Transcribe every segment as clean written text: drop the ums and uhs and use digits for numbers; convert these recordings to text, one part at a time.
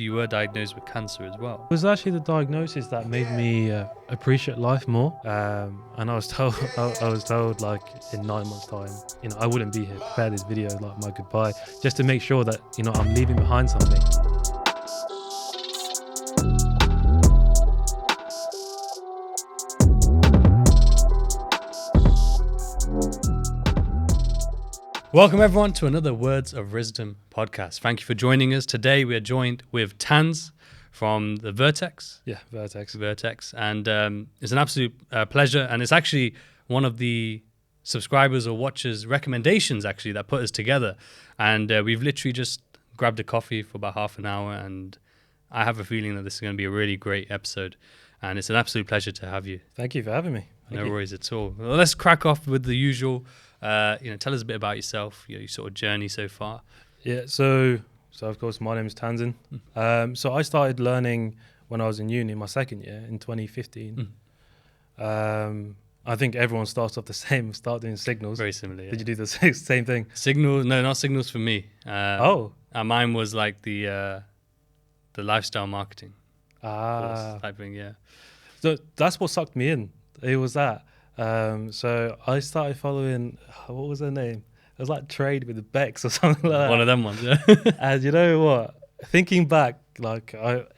You were diagnosed with cancer as well. It was actually the diagnosis that made me appreciate life more. And I was told, I was told like in 9 months' time, I wouldn't be here. Prepare this video like my goodbye, just to make sure that I'm leaving behind something. Welcome everyone to another Words of Rizdom podcast. Thank you for joining us. Today we are joined with Tanz from the Vertex. Yeah, Vertex. And it's an absolute pleasure. And it's actually one of the subscribers or watchers' recommendations actually that put us together. And we've literally just grabbed a coffee for about half an hour. And I have a feeling that this is going to be a really great episode. And it's an absolute pleasure to have you. Thank you for having me. No worries at all. Well, let's crack off with the usual. Tell us a bit about yourself, your sort of journey so far. Yeah, so of course my name is Tanzin. So I started learning when I was in uni, my second year in 2015. I think everyone starts off the same, start doing signals. Very similar. Yeah. Did you do the same thing? Signals? No, not signals for me. Mine was like the lifestyle marketing course type thing. Yeah. So that's what sucked me in. It was that. So I started following, what was her name? It was like Trade with the Becks or something like that. One of them ones, yeah. And you know what? Thinking back,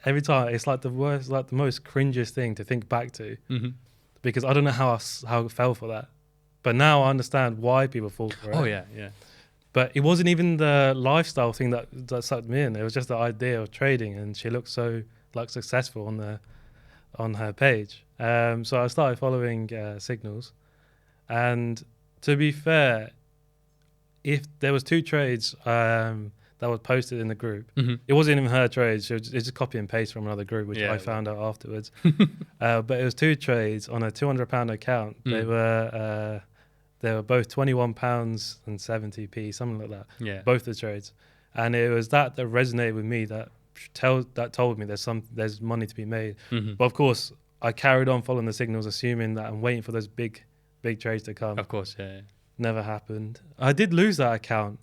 every time it's like the worst, like the most cringiest thing to think back to, because I don't know how I fell for that. But now I understand why people fall for it. Oh yeah. But it wasn't even the lifestyle thing that sucked me in. It was just the idea of trading, and she looked so successful on her page. So I started following signals, and to be fair, if there was 2 trades that were posted in the group, it wasn't even her trades. It's just copy and paste from another group, which I found out afterwards. But it was 2 trades on a £200 account. They were both £21 and 70p, something like that. Yeah, both the trades, and it was that resonated with me. That told me there's money to be made. But of course, I carried on following the signals, assuming that I'm waiting for those big trades to come. of course, yeah. Never happened. I did lose that account,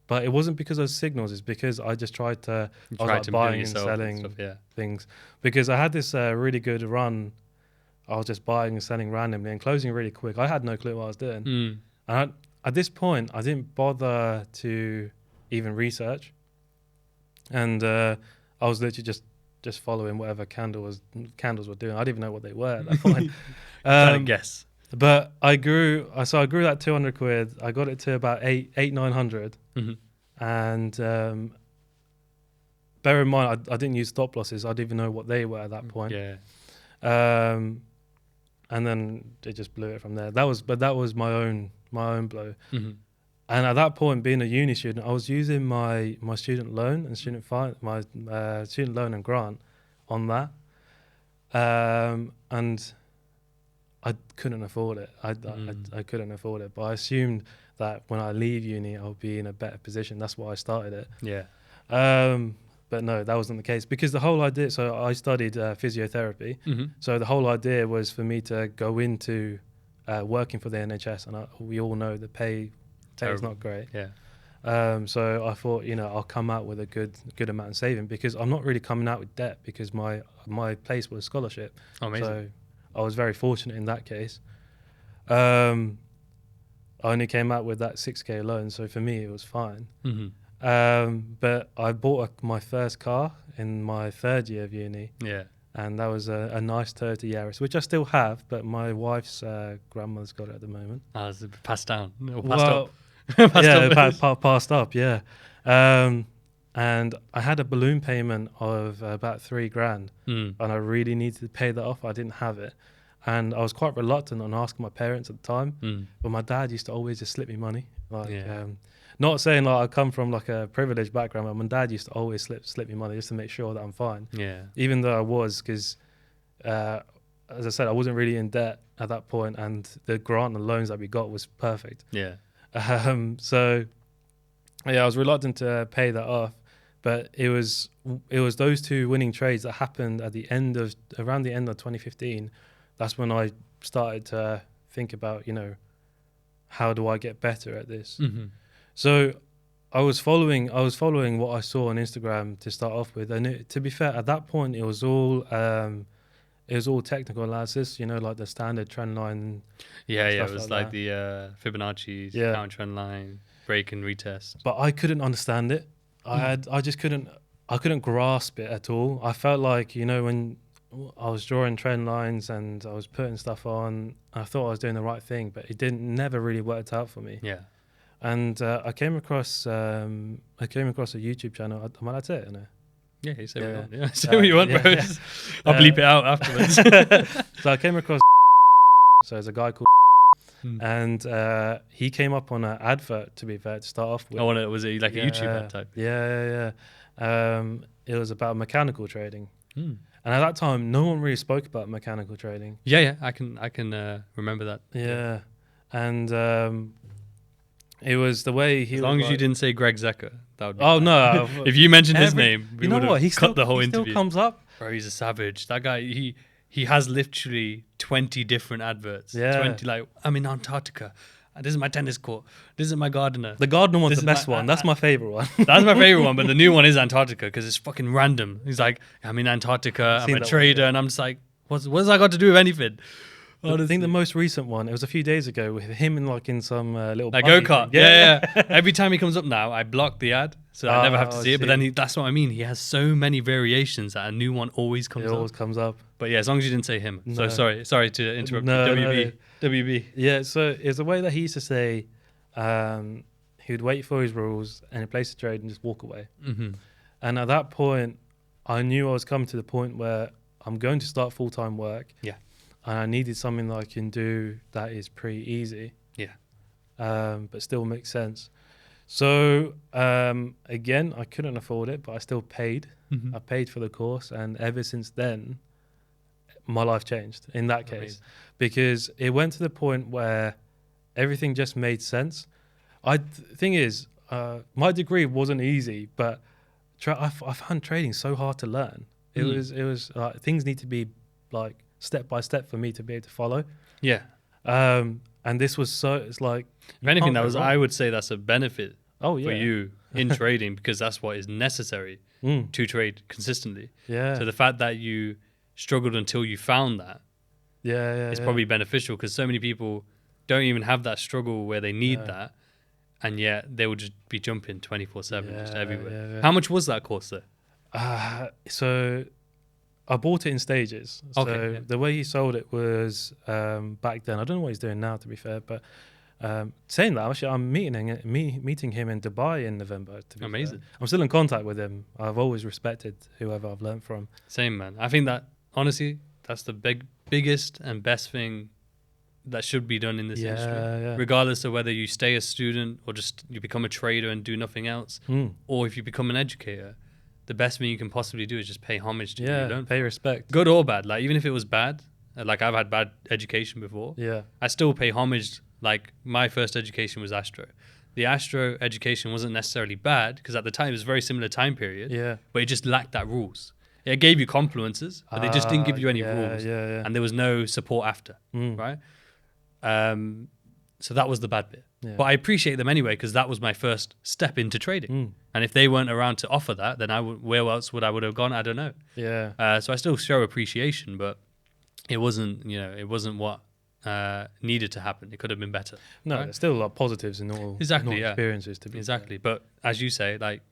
but it wasn't because of signals. It's because I just tried to buying and selling things. Because I had this really good run. I was just buying and selling randomly and closing really quick. I had no clue what I was doing. And at this point, I didn't bother to even research. And I was literally just following whatever candles were doing. I didn't even know what they were at that point. Trying to guess. But I grew that 200 quid. I got it to about 900. And bear in mind, I didn't use stop losses. I didn't even know what they were at that point. Yeah. And then it just blew it from there. That was my own blow. And at that point, being a uni student, I was using my student loan and student loan and grant on that, and I couldn't afford it. I couldn't afford it. But I assumed that when I leave uni, I'll be in a better position. That's why I started it. Yeah. But no, that wasn't the case, because the whole idea. So I studied physiotherapy. So the whole idea was for me to go into working for the NHS, and we all know the pay. It's not great. Yeah. So I thought, I'll come out with a good amount of saving, because I'm not really coming out with debt, because my place was scholarship. Amazing. So I was very fortunate in that case. I only came out with that 6k loan, so for me it was fine. But I bought my first car in my 3rd year of uni. Yeah. And that was a nice Toyota Yaris, which I still have, but my wife's grandmother's got it at the moment. It's passed down. Passed up, yeah. And I had a balloon payment of about $3,000, and I really needed to pay that off. I didn't have it, and I was quite reluctant on asking my parents at the time. But my dad used to always just slip me money. Not saying I come from a privileged background, but my dad used to always slip me money just to make sure that I'm fine. Yeah. Even though I was, because as I said, I wasn't really in debt at that point, and the grant and loans that we got was perfect. Yeah. So I was reluctant to pay that off, but it was those 2 winning trades that happened at around the end of 2015. That's when I started to think about, how do I get better at this? So I was following what I saw on Instagram to start off with, and to be fair, at that point it was all technical analysis, like the standard trend line. Yeah, it was like the Fibonacci's, counter trend line, break and retest. But I couldn't understand it. I couldn't grasp it at all. I felt like, when I was drawing trend lines and I was putting stuff on, I thought I was doing the right thing, but it never really worked out for me. Yeah. And I came across a YouTube channel. Am I allowed to say it? No? Yeah, you say what you want. Yeah, say what you want, bro. Yeah. I'll bleep it out afterwards. So I came across. So there's a guy called, and he came up on an advert. To be fair, to start off with. Was it like a YouTube ad type? Yeah. It was about mechanical trading, and at that time, no one really spoke about mechanical trading. Yeah. I can remember that. Yeah, and it was the way he. As long as you didn't say Greg Zecker, that would be fine. No. If you mentioned his name, we would have cut the whole interview. He still comes up. Bro, he's a savage. That guy, he has literally 20 different adverts. Yeah. 20, like, I'm in Antarctica. This is my tennis court. This is my gardener. The gardener one's the best one. That's my favorite one. That's my favorite one, but the new one is Antarctica because it's fucking random. He's like, I'm in Antarctica. I'm a trader. And I'm just like, what's that got to do with anything? I think the most recent one, it was a few days ago with him in some little go-kart. Yeah. Every time he comes up now, I block the ad, so I never have to see it. But then that's what I mean. He has so many variations that a new one always comes up. It always comes up. But yeah, as long as you didn't say him. No. So sorry to interrupt you. WB. Yeah, so it's a way that he used to say he would wait for his rules and he'd place a trade and just walk away. Mm-hmm. And at that point, I knew I was coming to the point where I'm going to start full-time work. Yeah. And I needed something that I can do that is pretty easy. Yeah. But still makes sense. So, again, I couldn't afford it, but I still paid. Mm-hmm. I paid for the course. And ever since then, my life changed in that case. Because it went to the point where everything just made sense. Thing is, my degree wasn't easy, but I found trading so hard to learn. It was things need to be like step by step for me to be able to follow. Yeah. And this was it's like, if anything, I would say that's a benefit for you in trading because that's what is necessary to trade consistently. Yeah. So the fact that you struggled until you found that is probably beneficial because so many people don't even have that struggle where they need that, and yet they will just be jumping 24/7 just everywhere. Yeah. How much was that course there? So I bought it in stages. Okay, so the way he sold it was back then. I don't know what he's doing now, to be fair. But saying that, actually, I'm meeting him in Dubai in November. Amazing. I'm still in contact with him. I've always respected whoever I've learned from. Same, man. I think that honestly, that's the biggest and best thing that should be done in this industry, regardless of whether you stay a student or just you become a trader and do nothing else, or if you become an educator. The best thing you can possibly do is just pay homage to what you learn. Pay respect. Good or bad. Like, even if it was bad, like I've had bad education before, I still pay homage. Like, my first education was Astro. The Astro education wasn't necessarily bad because at the time it was a very similar time period, but it just lacked that rules. It gave you confluences, but they just didn't give you any rules. And there was no support after, right? So that was the bad bit. But I appreciate them anyway because that was my first step into trading. And if they weren't around to offer that, then where else would I have gone? I don't know. So I still show appreciation, but it wasn't what needed to happen. It could have been better. No, right? there's still a lot of positives in all experiences to be fair. But as you say, like,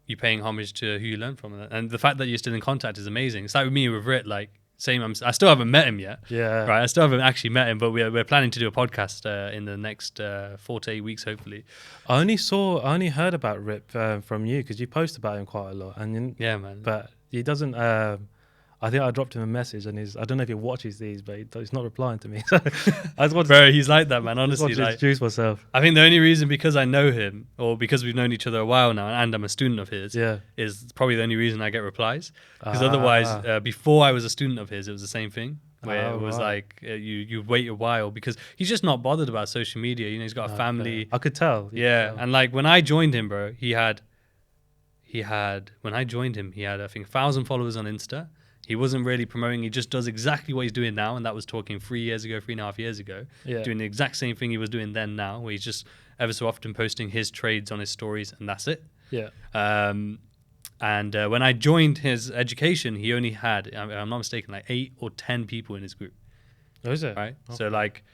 you're paying homage to who you learned from, and the fact that you're still in contact is amazing. It's like with me with Rit, like. I still haven't met him yet. Right. I still haven't actually met him, but we're planning to do a podcast in the next 4 to 8 weeks, hopefully. I only heard about Rip from you because you post about him quite a lot. And man. But he doesn't. I think I dropped him a message, and I don't know if he watches these, but he's not replying to me. So I just want Bro, he's like that, man. Honestly, I just want to introduce myself. I think the only reason because I know him, or because we've known each other a while now, and I'm a student of his, is probably the only reason I get replies. Because otherwise, before I was a student of his, it was the same thing. Where it was like you wait a while because he's just not bothered about social media. You know, he's got a family. I could tell. And like when I joined him, bro, he had when I joined him, he had I think 1,000 followers on Insta. He wasn't really promoting. He just does exactly what he's doing now, and that was talking 3.5 years ago, doing the exact same thing he was doing then now, where he's just ever so often posting his trades on his stories, and that's it. Yeah. And when I joined his education, he only had, I'm not mistaken, like 8 or 10 people in his group. Oh, is it? Right. Okay. So like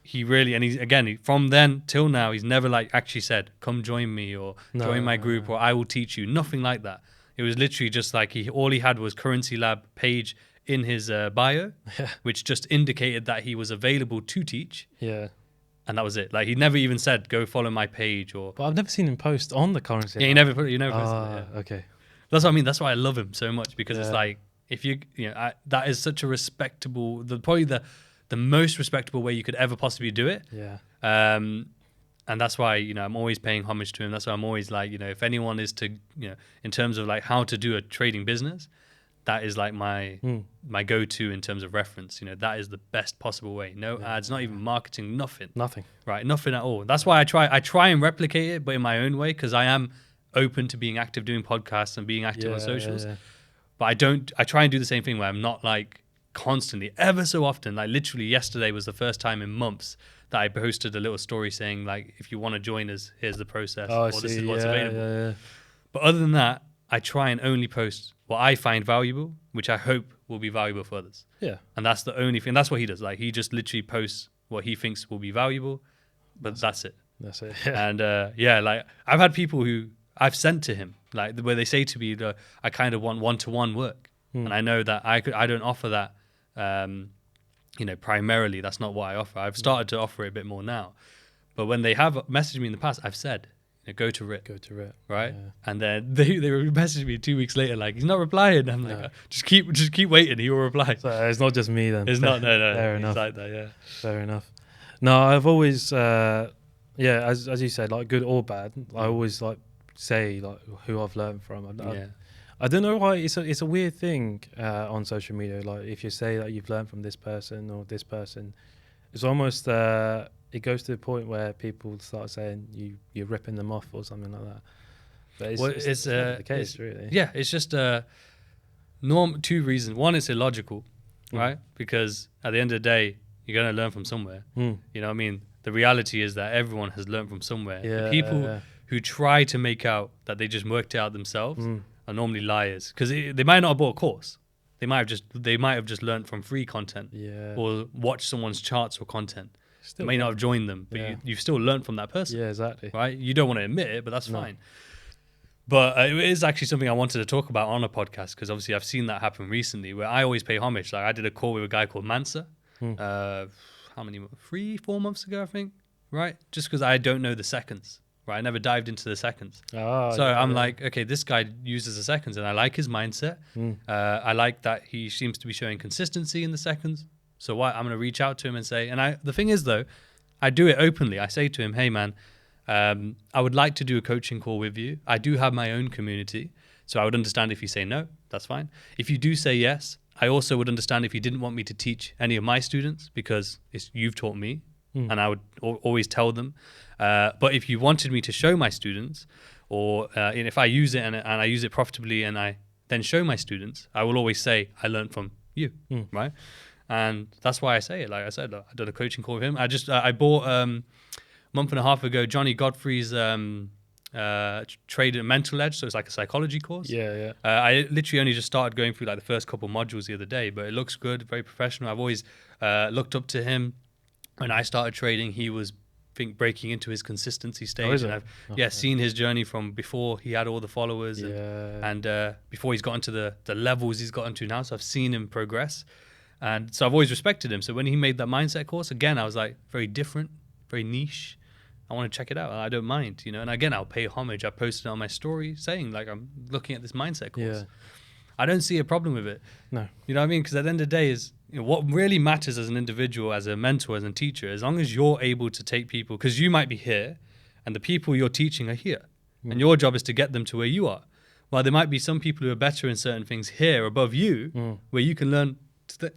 he really, and he's again, from then till now, he's never like actually said, come join me or join my group or I will teach you. Nothing like that. It was literally just like all he had was Currency Lab page in his bio, which just indicated that he was available to teach. Yeah. And that was it. Like he never even said, go follow my page or. But I've never seen him post on the Currency. Yeah, you never posted it. Yeah. Okay. That's what I mean. That's why I love him so much, because it's like, if that is such a respectable, probably the most respectable way you could ever possibly do it. Yeah. And that's why, I'm always paying homage to him. That's why I'm always like, if anyone is to, in terms of like how to do a trading business, that is like my go-to in terms of reference. That is the best possible way. No ads, not even marketing, nothing. Nothing. Right, nothing at all. That's why I try and replicate it, but in my own way, because I am open to being active doing podcasts and being active on socials. Yeah. But I try and do the same thing where I'm not like constantly, ever so often, like literally yesterday was the first time in months that I posted a little story saying like, if you want to join us, here's the process, or this is what's available. Yeah. But other than that, I try and only post what I find valuable, which I hope will be valuable for others. Yeah. And that's the only thing. That's what he does. Like he just literally posts what he thinks will be valuable, but that's it. That's it. Yeah. And like I've had people who I've sent to him, like where they say to me, I kind of want one-to-one work. And I know that I don't offer that, primarily. That's not what I offer. I've started to offer it a bit more now. But when they have messaged me in the past, I've said, go to Rit. Right? Yeah. And then they messaged me 2 weeks later, like, he's not replying. I'm like, just keep waiting. He will reply. So it's not just me then. It's not, no. Fair enough. Like that, yeah. Fair enough. No, I've always, as you said, like good or bad, I always like say like who I've learned from. I don't know why it's a weird thing on social media. Like if you say that you've learned from this person or this person, it's almost it goes to the point where people start saying you're ripping them off or something like that. But it's not the case, really. Yeah, it's just two reasons. One, it's illogical, right? Because at the end of the day, you're going to learn from somewhere. You know what I mean? The reality is that everyone has learned from somewhere. Yeah, the people who try to make out that they just worked it out themselves are normally liars, because they might not have bought a course. They might have just learned from free content or watched someone's charts or content. Still may not have joined them, but you've still learned from that person. Yeah, exactly. Right? You don't want to admit it, but that's fine. But it is actually something I wanted to talk about on a podcast, because obviously I've seen that happen recently, where I always pay homage. Like I did a call with a guy called Mansa, how many, 3-4 months ago, I think, right? Just because I don't know the seconds, right? I never dived into the seconds. I'm like, okay, this guy uses the seconds, and I like his mindset. I like that he seems to be showing consistency in the seconds. So I'm going to reach out to him and say, the thing is though, I do it openly. I say to him, hey man, I would like to do a coaching call with you. I do have my own community. So I would understand if you say no, that's fine. If you do say yes, I also would understand if you didn't want me to teach any of my students, because you've taught me, and I would always tell them. But if you wanted me to show my students, or if I use it and I use it profitably and I then show my students, I will always say, I learned from you, right? And that's why I say it. Like I said, I did a coaching call with him. I bought a month and a half ago Johnny Godfrey's Trade and Mental Edge. So it's like a psychology course. I literally only just started going through like the first couple modules the other day, but it looks good, very professional. I've always looked up to him. When I started trading, he was breaking into his consistency stage, and I've seen his journey from before he had all the followers and before he's gotten to the levels he's gotten to now. So I've seen him progress. And so I've always respected him. So when he made that mindset course, again, I was like, very different, very niche. I want to check it out. I don't mind, And again, I'll pay homage. I posted it on my story saying, like, I'm looking at this mindset course. I don't see a problem with it. No. You know what I mean? Because at the end of the day is, what really matters as an individual, as a mentor, as a teacher, as long as you're able to take people, because you might be here and the people you're teaching are here. And your job is to get them to where you are. Well, there might be some people who are better in certain things here above you, where you can learn.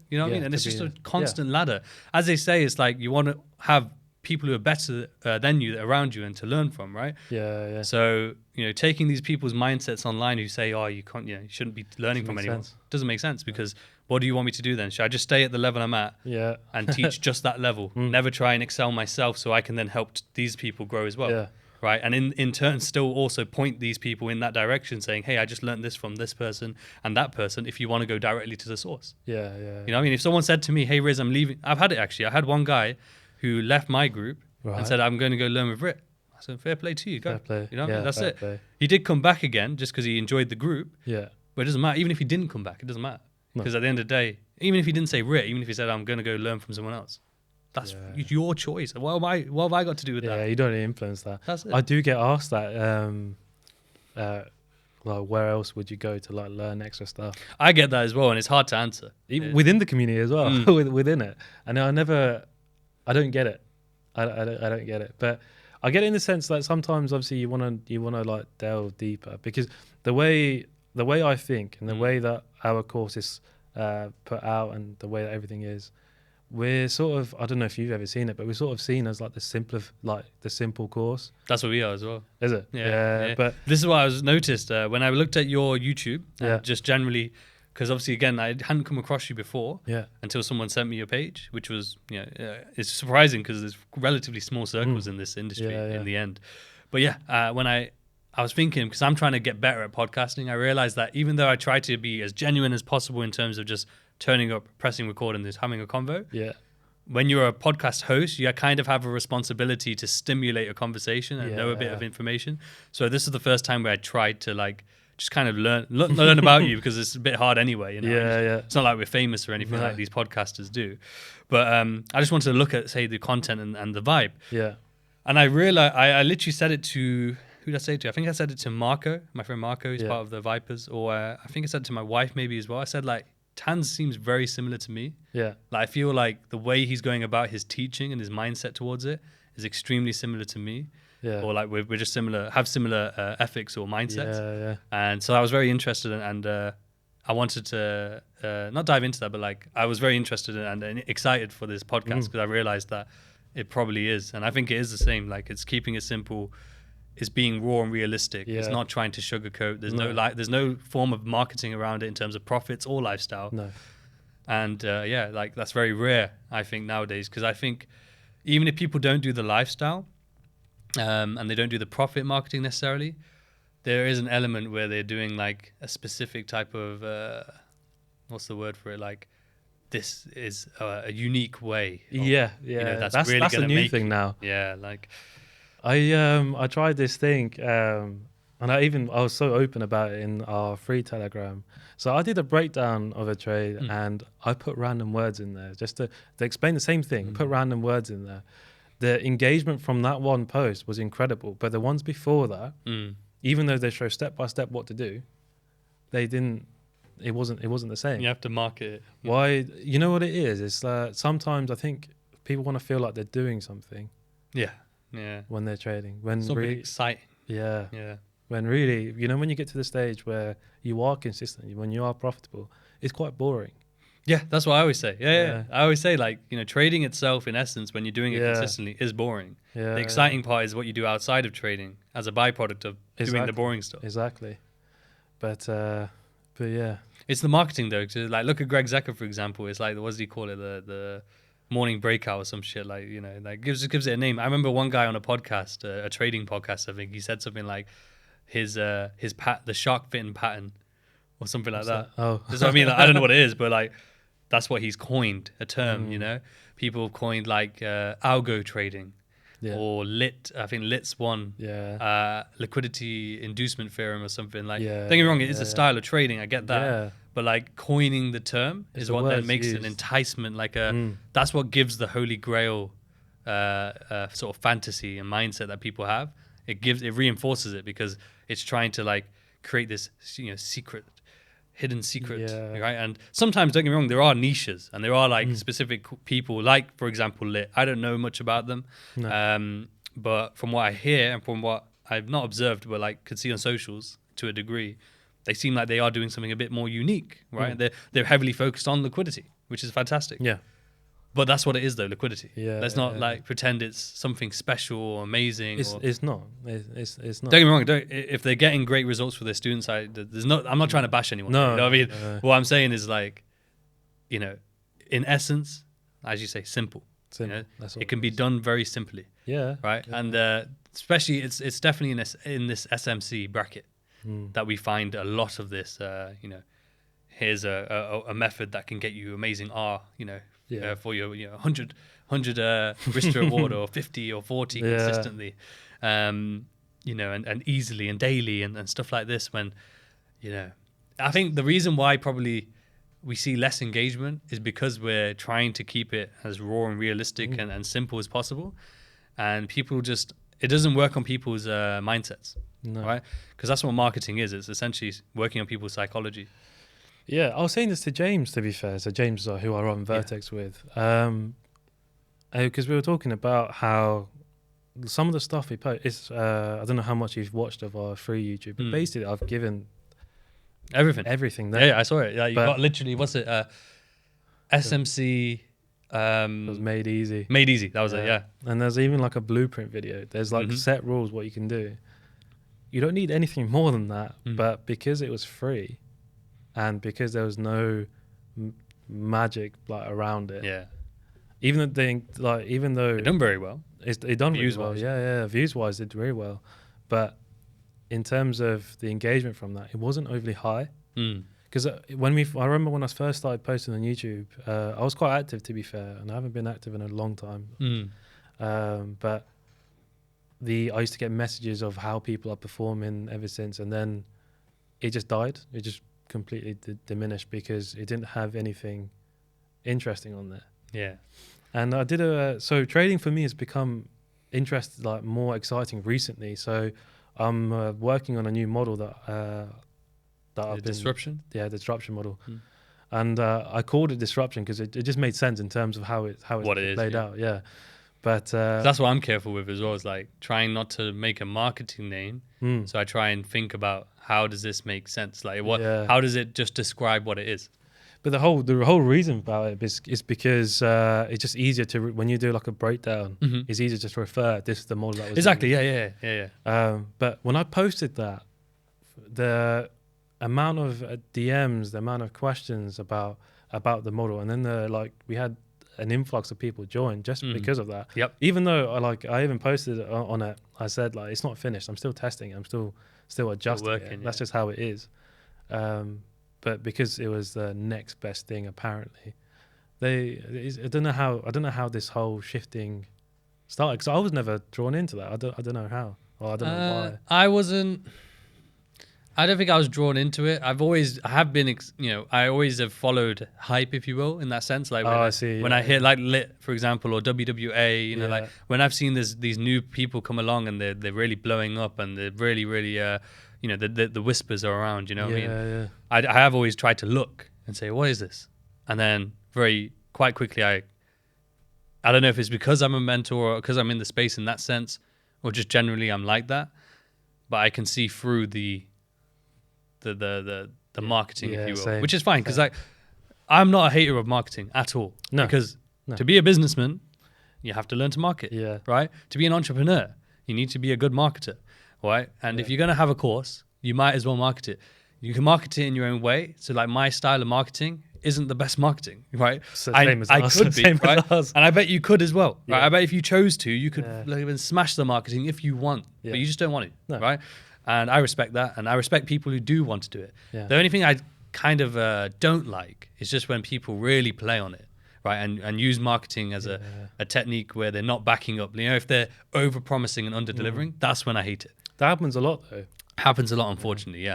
You know what I mean? And it's just a constant ladder. As they say, it's like you want to have people who are better than you around you and to learn from, right? Yeah. So, taking these people's mindsets online who say, oh, you can't, you shouldn't be learning from anyone, doesn't make sense, because what do you want me to do then? Should I just stay at the level I'm at and teach just that level? Never try and excel myself so I can then help these people grow as well. Yeah. Right. And in turn, still also point these people in that direction, saying, hey, I just learned this from this person and that person, if you want to go directly to the source. Yeah. You know what I mean? If someone said to me, hey, Riz, I'm leaving. I've had it actually. I had one guy who left my group and said, I'm going to go learn with Rit. I said, fair play to you. Go. Fair play. You know what I mean? That's it. Play. He did come back again just because he enjoyed the group. Yeah. But it doesn't matter. Even if he didn't come back, it doesn't matter. Because at the end of the day, even if he didn't say Rit, even if he said, I'm going to go learn from someone else, that's your choice. What have I got to do with that? Yeah, you don't influence that. That's it. I do get asked that, like, where else would you go to like learn extra stuff? I get that as well, and it's hard to answer. Within the community as well, within it. And I don't get it. I don't get it. But I get it in the sense that sometimes obviously you wanna like delve deeper, because the way I think and the way that our course is put out and the way that everything is, we're sort of, I don't know if you've ever seen it, but we're sort of seen as like the simple course. That's what we are as well. Is it? Yeah. But this is what I was noticed when I looked at your YouTube, just generally, because obviously again I hadn't come across you before until someone sent me your page, which was it's surprising because there's relatively small circles in this industry in the end. But when I was thinking, because I'm trying to get better at podcasting, I realized that even though I try to be as genuine as possible in terms of just turning up, pressing record and just having a convo, when you're a podcast host, you kind of have a responsibility to stimulate a conversation and know a bit of information. So this is the first time where I tried to like just kind of learn about you, because it's a bit hard anyway. It's not like we're famous or anything like these podcasters do. But I just wanted to look at, say, the content and the vibe. Yeah. And I realized, I literally said it to, who did I say it to? I think I said it to Marco, my friend Marco, who's part of the Vipers. Or I think I said it to my wife maybe as well. I said, like, Tanz seems very similar to me. Yeah. Like, I feel like the way he's going about his teaching and his mindset towards it is extremely similar to me. Yeah. Or like we're just similar, have similar ethics or mindsets. Yeah. And so I was very interested and I wanted to not dive into that, but like I was very interested and excited for this podcast, because I realized that it probably is. And I think it is the same. Like, it's keeping it simple. It's being raw and realistic. It's not trying to sugarcoat. There's no form of marketing around it in terms of profits or lifestyle. No. And like that's very rare, I think, nowadays, because I think even if people don't do the lifestyle and they don't do the profit marketing necessarily, there is an element where they're doing like a specific type of what's the word for it? Like, this is a unique way. That's really a new thing now. Yeah, like. I tried this thing, and I was so open about it in our free Telegram. So I did a breakdown of a trade, and I put random words in there just to explain the same thing. Put random words in there. The engagement from that one post was incredible, but the ones before that, even though they show step by step what to do, they didn't. It wasn't the same. You have to market it. Why? You know what it is? It's sometimes I think people want to feel like they're doing something. Yeah. When they're trading, when something really exciting. Yeah. When really, when you get to the stage where you are consistent, when you are profitable, it's quite boring. Yeah, that's what I always say. Yeah. I always say, like, trading itself, in essence, when you're doing it consistently, is boring. The exciting part is what you do outside of trading as a byproduct of doing the boring stuff. Exactly. But yeah, it's the marketing though. Like, look at Greg Zecker, for example. It's like, what does he call it? The morning breakout or some shit, like, like gives it a name. I remember one guy on a podcast, a trading podcast, I think, he said something like the shark fin pattern or something like that. That's what I mean. Like, I don't know what it is, but like that's what he's coined a term. People have coined like algo trading or lit. I think lit's one. Liquidity inducement theorem or something. Like, don't get me wrong, it is a style of trading. I get that. But like coining the term is what then makes it an enticement. Like that's what gives the holy grail sort of fantasy and mindset that people have. It reinforces it because it's trying to like create this hidden secret, right? And sometimes, don't get me wrong, there are niches and there are like specific people, like for example Lit. I don't know much about them, but from what I hear and from what I've not observed, but like could see on socials to a degree, they seem like they are doing something a bit more unique, right? They're heavily focused on liquidity, which is fantastic. Yeah. But that's what it is, though, liquidity. Yeah. Let's not like pretend it's something special or amazing. It's not. It's not. Don't get me wrong. If they're getting great results for their students, I'm not trying to bash anyone. No, you know what I mean? no. What I'm saying is like, you know, in essence, as you say, simple. You know? It can be done very simply. Yeah. Right. Yeah. And especially, it's definitely in this SMC bracket that we find a lot of this. You know, here's a method that can get you amazing R. You know. For your 100 Rista reward or 50 or 40 consistently, you know, and easily and daily and stuff like this. When, you know, I think the reason why probably we see less engagement is because we're trying to keep it as raw and realistic and simple as possible, and people just, it doesn't work on people's mindsets, right? Because that's what marketing is. It's essentially working on people's psychology. Yeah, I was saying this to James, to be fair. So James, who I run Vertex with, because we were talking about how some of the stuff we post is, I don't know how much you've watched of our free YouTube, but basically I've given everything there. Yeah, I saw it. Yeah, you got literally, what's it? SMC. It was made easy. Made easy. That was it. Yeah. And there's even like a blueprint video. There's like set rules what you can do. You don't need anything more than that, but because it was free. And because there was no magic like around it, even though it done very well, it done views really well, wise. yeah, views wise, it did very well, but in terms of the engagement from that, it wasn't overly high. Because I remember when I first started posting on YouTube, I was quite active, to be fair, and I haven't been active in a long time. But I used to get messages of how people are performing ever since, and then it just died. It just completely diminished because it didn't have anything interesting on there. Yeah. And I did so trading for me has become more exciting recently. So I'm working on a new model Disruption? Yeah, disruption model. And I called it disruption because it just made sense in terms of how it's played out. Yeah. But that's what I'm careful with as well, is like trying not to make a marketing name. So I try and think about, how does this make sense? Like how does it just describe what it is? But the whole reason about it is because it's just easier to, when you do like a breakdown, it's easier just to refer, this is the model that was exactly. Yeah. But when I posted that, the amount of DMs, the amount of questions about the model, and then we had an influx of people join just because of that. Yep. Even though I even posted on it, I said like, it's not finished. I'm still testing. I'm still adjusting. Working, it. That's just how it is. But because it was the next best thing, apparently, I don't know how this whole shifting started. Because I was never drawn into that. I don't know how. Or I don't know why. I don't think I was drawn into it. I always have followed hype, if you will, in that sense. Like when I hear like Lit, for example, or WWA, you know, like when I've seen these new people come along and they're really blowing up and they're really, really, you know, the whispers are around, you know what I mean? Yeah. I have always tried to look and say, what is this? And then quite quickly, I don't know if it's because I'm a mentor or because I'm in the space in that sense, or just generally I'm like that, but I can see through the marketing, if you will, same, which is fine, because like I'm not a hater of marketing at all. No, because to be a businessman, you have to learn to market. Yeah. Right. To be an entrepreneur, you need to be a good marketer. Right. And if you're gonna have a course, you might as well market it. You can market it in your own way. So like my style of marketing isn't the best marketing, right? So I could be, right? And I bet you could as well, right? Yeah. I bet if you chose to, you could even smash the marketing if you want, but you just don't want to, right? And I respect that, and I respect people who do want to do it. Yeah. The only thing I kind of don't like is just when people really play on it, right? And use marketing as a technique where they're not backing up. You know, if they're over-promising and under-delivering, that's when I hate it. That happens a lot, though. Happens a lot, unfortunately,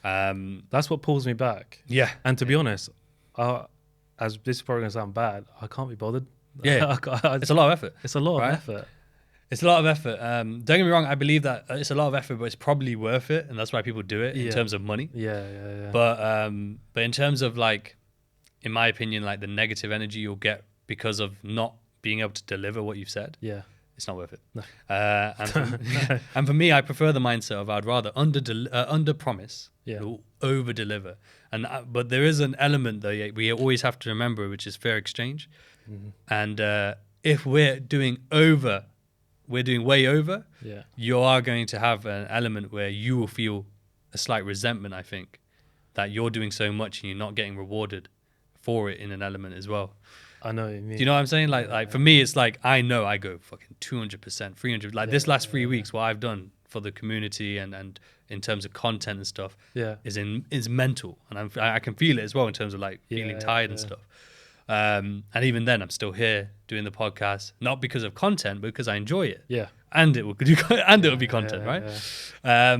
That's what pulls me back. Yeah. And to be honest, as this is probably going to sound bad, I can't be bothered. Yeah. It's a lot of effort. It's a lot of effort. It's a lot of effort. Don't get me wrong. I believe that it's a lot of effort, but it's probably worth it, and that's why people do it in terms of money. Yeah. But in terms of like, in my opinion, like the negative energy you'll get because of not being able to deliver what you've said. Yeah. it's not worth it. No. And for me, I prefer the mindset of I'd rather under promise, over deliver. And but there is an element though we always have to remember, which is fair exchange. And if we're doing way over, you are going to have an element where you will feel a slight resentment, I think, that you're doing so much and you're not getting rewarded for it in an element as well. I know what you mean. Do you know what I'm saying? Like for me, it's like, I know I go fucking 200%, 300. Like this last 3 weeks, what I've done for the community and in terms of content and stuff is mental. And I can feel it as well in terms of like feeling tired and stuff. And even then, I'm still here doing the podcast, not because of content, but because I enjoy it. Yeah. And it will be content, right? Yeah.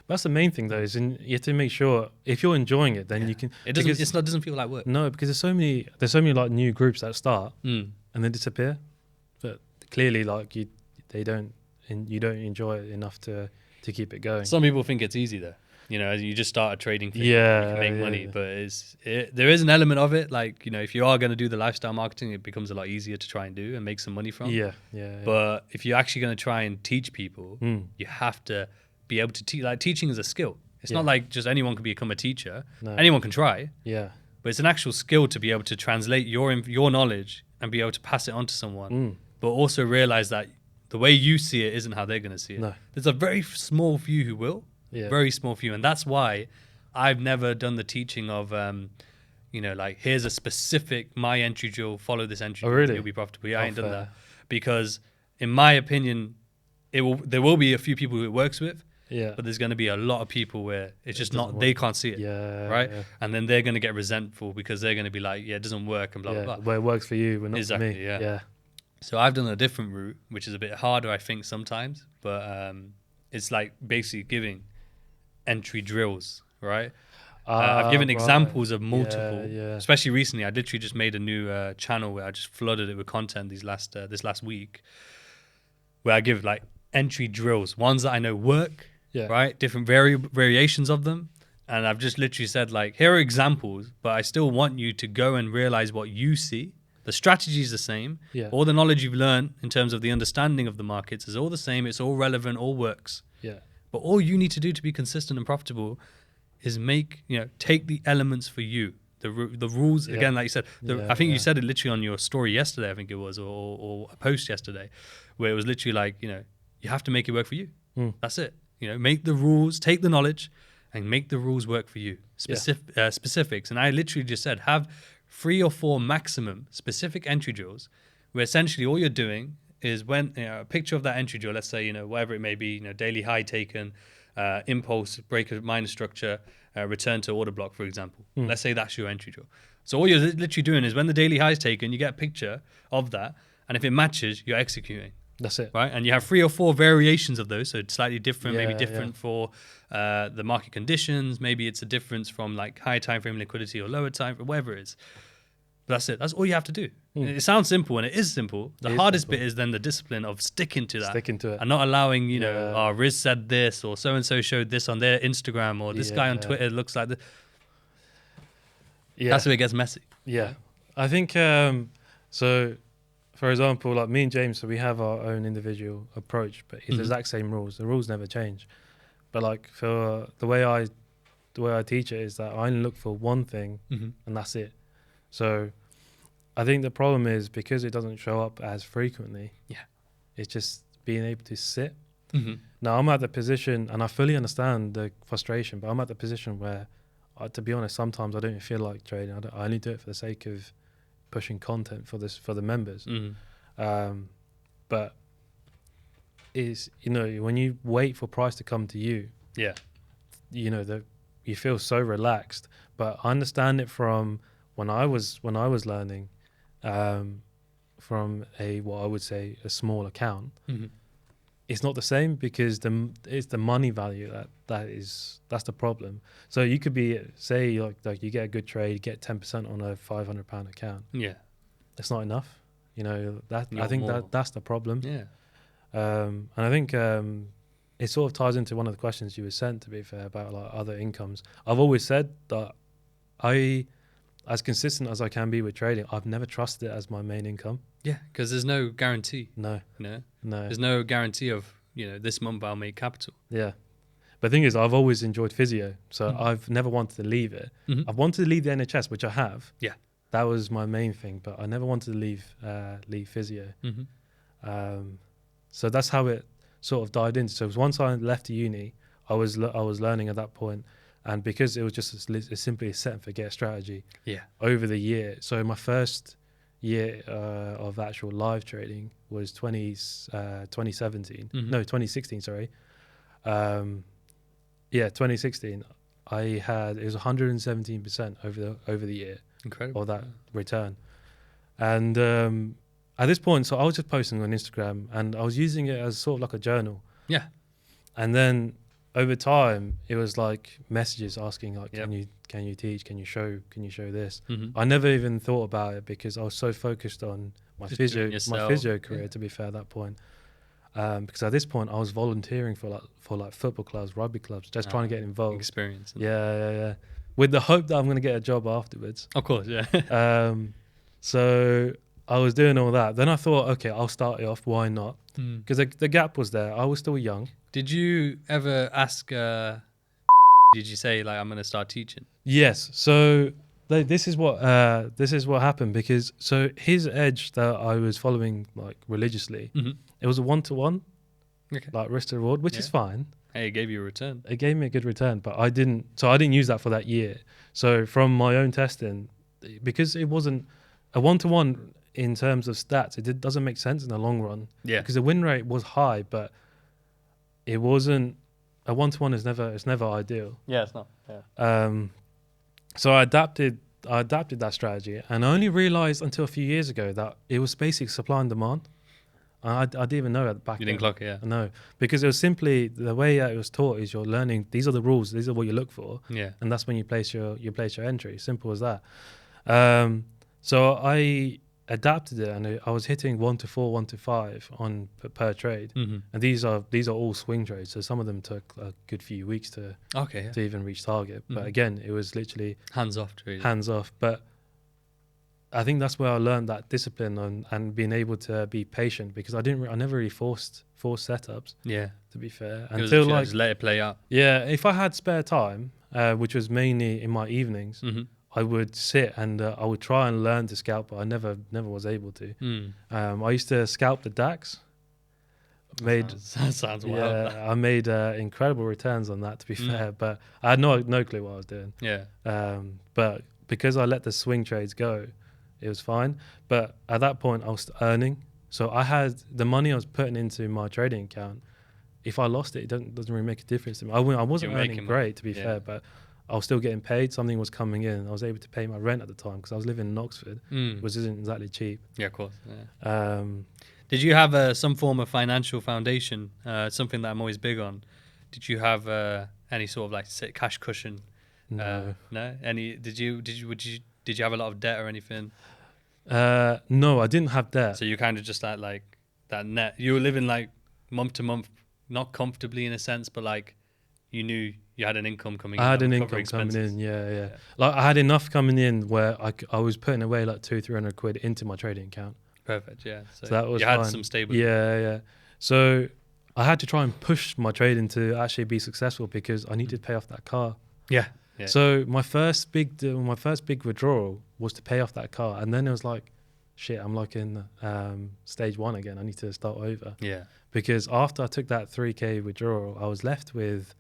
That's the main thing, though, is you have to make sure if you're enjoying it, then you can. It doesn't feel like work. No, because there's so many like new groups that start and then disappear, but clearly like you don't enjoy it enough to keep it going. Some people think it's easy though. You know, you just start a trading thing, you can make money, but there is an element of it. Like, you know, if you are going to do the lifestyle marketing, it becomes a lot easier to try and do and make some money from. Yeah. But if you're actually going to try and teach people, you have to be able to teach. Like, teaching is a skill. It's not like just anyone can become a teacher. No. Anyone can try. Yeah. But it's an actual skill to be able to translate your knowledge and be able to pass it on to someone. But also realize that the way you see it isn't how they're going to see it. No. There's a very small few who will. Yeah. Very small few. And that's why I've never done the teaching of, you know, like, here's a specific, my entry drill, follow this entry drill, you'll be profitable. I ain't done that. Because in my opinion, there will be a few people who it works with. Yeah. But there's going to be a lot of people where it's just not, they can't see it. Yeah. Right? Yeah. And then they're going to get resentful because they're going to be like, it doesn't work and blah, blah, blah. Well, it works for you, but not for me. Yeah. So I've done a different route, which is a bit harder, I think, sometimes. But it's like basically giving entry drills, right? I've given examples of multiple, especially recently. I literally just made a new channel where I just flooded it with content this last week, where I give like entry drills, ones that I know work, right? Different variations of them. And I've just literally said, like, here are examples, but I still want you to go and realize what you see. The strategy is the same. Yeah. All the knowledge you've learned in terms of the understanding of the markets is all the same. It's all relevant, all works. Yeah. But all you need to do to be consistent and profitable is take the elements for you. The rules, again, like you said, I think you said it literally on your story yesterday, I think it was, or a post yesterday, where it was literally like, you have to make it work for you. That's it. Make the rules, take the knowledge and make the rules work for you. Specifics. And I literally just said, have 3 or 4 maximum specific entry drills where essentially all you're doing is when a picture of that entry drill, let's say, whatever it may be, daily high taken, impulse, break of minor structure, return to order block, for example. Let's say that's your entry drill. So all you're literally doing is when the daily high is taken, you get a picture of that. And if it matches, you're executing. That's it. Right. And you have 3 or 4 variations of those. So it's slightly different, maybe different for the market conditions. Maybe it's a difference from like higher time frame liquidity or lower time frame, whatever it is. But that's it. That's all you have to do. It sounds simple, and it is simple. The hardest bit is then the discipline of sticking to that. Sticking to it. And not allowing, Riz said this, or so-and-so showed this on their Instagram, or this guy on Twitter looks like this. Yeah. That's where it gets messy. Yeah. I think, so, for example, like me and James, so we have our own individual approach, but it's the exact same rules. The rules never change. But like for the way I teach it is that I only look for one thing and that's it. So I think the problem is because it doesn't show up as frequently. Yeah. It's just being able to sit. Now I'm at the position, and I fully understand the frustration, but I'm at the position where, to be honest, sometimes I don't feel like trading. I only do it for the sake of pushing content for the members. But is when you wait for price to come to you, that you feel so relaxed. But I understand it from when I was learning, from what I would say a small account. It's not the same because it's the money value that's the problem. So you could be, say, like you get a good trade, get 10% on a £500 account. Yeah, it's not enough. I think that's the problem. Yeah, and I think it sort of ties into one of the questions you were sent, to be fair, about like other incomes. I've always said that I as consistent as I can be with trading, I've never trusted it as my main income. Yeah, because there's no guarantee. No. No. No. There's no guarantee of, this month I'll make capital. Yeah. But the thing is, I've always enjoyed physio, so I've never wanted to leave it. Mm-hmm. I've wanted to leave the NHS, which I have. Yeah. That was my main thing, but I never wanted to leave physio. Mm-hmm. So that's how it sort of dived in. So once I left uni, I was learning at that point, and because it was just simply a set and forget strategy. Yeah. Over the year, so my first year of actual live trading was 2017. Mm-hmm. No, 2016. Sorry. 2016. It was 117% over the year. Incredible. Or that return. And at this point, so I was just posting on Instagram, and I was using it as sort of like a journal. Yeah. And then over time, it was like messages asking like, Yep. can you teach? Can you show this? Mm-hmm. I never even thought about it because I was so focused on my Just physio doing yourself. career. Yeah. To be fair, at that point, because at this point I was volunteering for football clubs, rugby clubs, just trying to get involved. Experience. Yeah. With the hope that I'm going to get a job afterwards. Of course, yeah. So I was doing all that. Then I thought, okay, I'll start it off. Why not? Because the gap was there. I was still young. Did you ever ask, did you say, like, I'm going to start teaching? Yes. So this is what happened, because so his edge that I was following like religiously, it was a 1-to-1, Okay. like risk to reward, which is fine. Hey, it gave you a return. It gave me a good return, but I didn't use that for that year. So from my own testing, because it wasn't a 1-to-1 in terms of stats, it doesn't make sense in the long run. Yeah. Because the win rate was high, but it wasn't a 1-to-1 it's never ideal. Yeah, it's not. Yeah. So I adapted that strategy, and I only realized until a few years ago that it was basically supply and demand. I didn't even know that back then. You didn't clock it, yeah. No, because it was simply the way that it was taught is you're learning, these are the rules, these are what you look for. Yeah. And that's when you place your entry. Simple as that. So I adapted it, and I was hitting 1-to-4, 1-to-5 on per trade. Mm-hmm. And these are all swing trades. So some of them took a good few weeks to even reach target. Mm-hmm. But again, it was literally hands off trading. Hands off. But I think that's where I learned that discipline and being able to be patient, because I never really forced setups. Yeah. To be fair, until like just let it play out. Yeah, if I had spare time, which was mainly in my evenings, I would sit and I would try and learn to scalp, but I never was able to. I used to scalp the DAX. That sounds wild. Yeah, I made incredible returns on that, to be fair, but I had no clue what I was doing. Yeah. But because I let the swing trades go, it was fine. But at that point, I was earning. So I had the money I was putting into my trading account. If I lost it, it doesn't really make a difference to me. I wasn't earning great, to be fair, but I was still getting paid. Something was coming in. I was able to pay my rent at the time because I was living in Oxford, which isn't exactly cheap. Yeah, of course. Yeah. Did you have some form of financial foundation? Something that I'm always big on. Did you have any sort of like cash cushion? No. No. Any? Did you have a lot of debt or anything? No, I didn't have debt. So you kind of just like that net. You were living like month to month, not comfortably in a sense, but like you knew you had an income coming in. I had an income coming in, yeah. Like I had enough coming in where I was putting away like 200-300 quid into my trading account. Perfect, yeah. So that was you fine. had some stable. Yeah. So I had to try and push my trading to actually be successful because I needed to pay off that car. Yeah. So my first big withdrawal was to pay off that car, and then it was like, shit, I'm like in stage 1 again. I need to start over. Yeah. Because after I took that 3k withdrawal, I was left with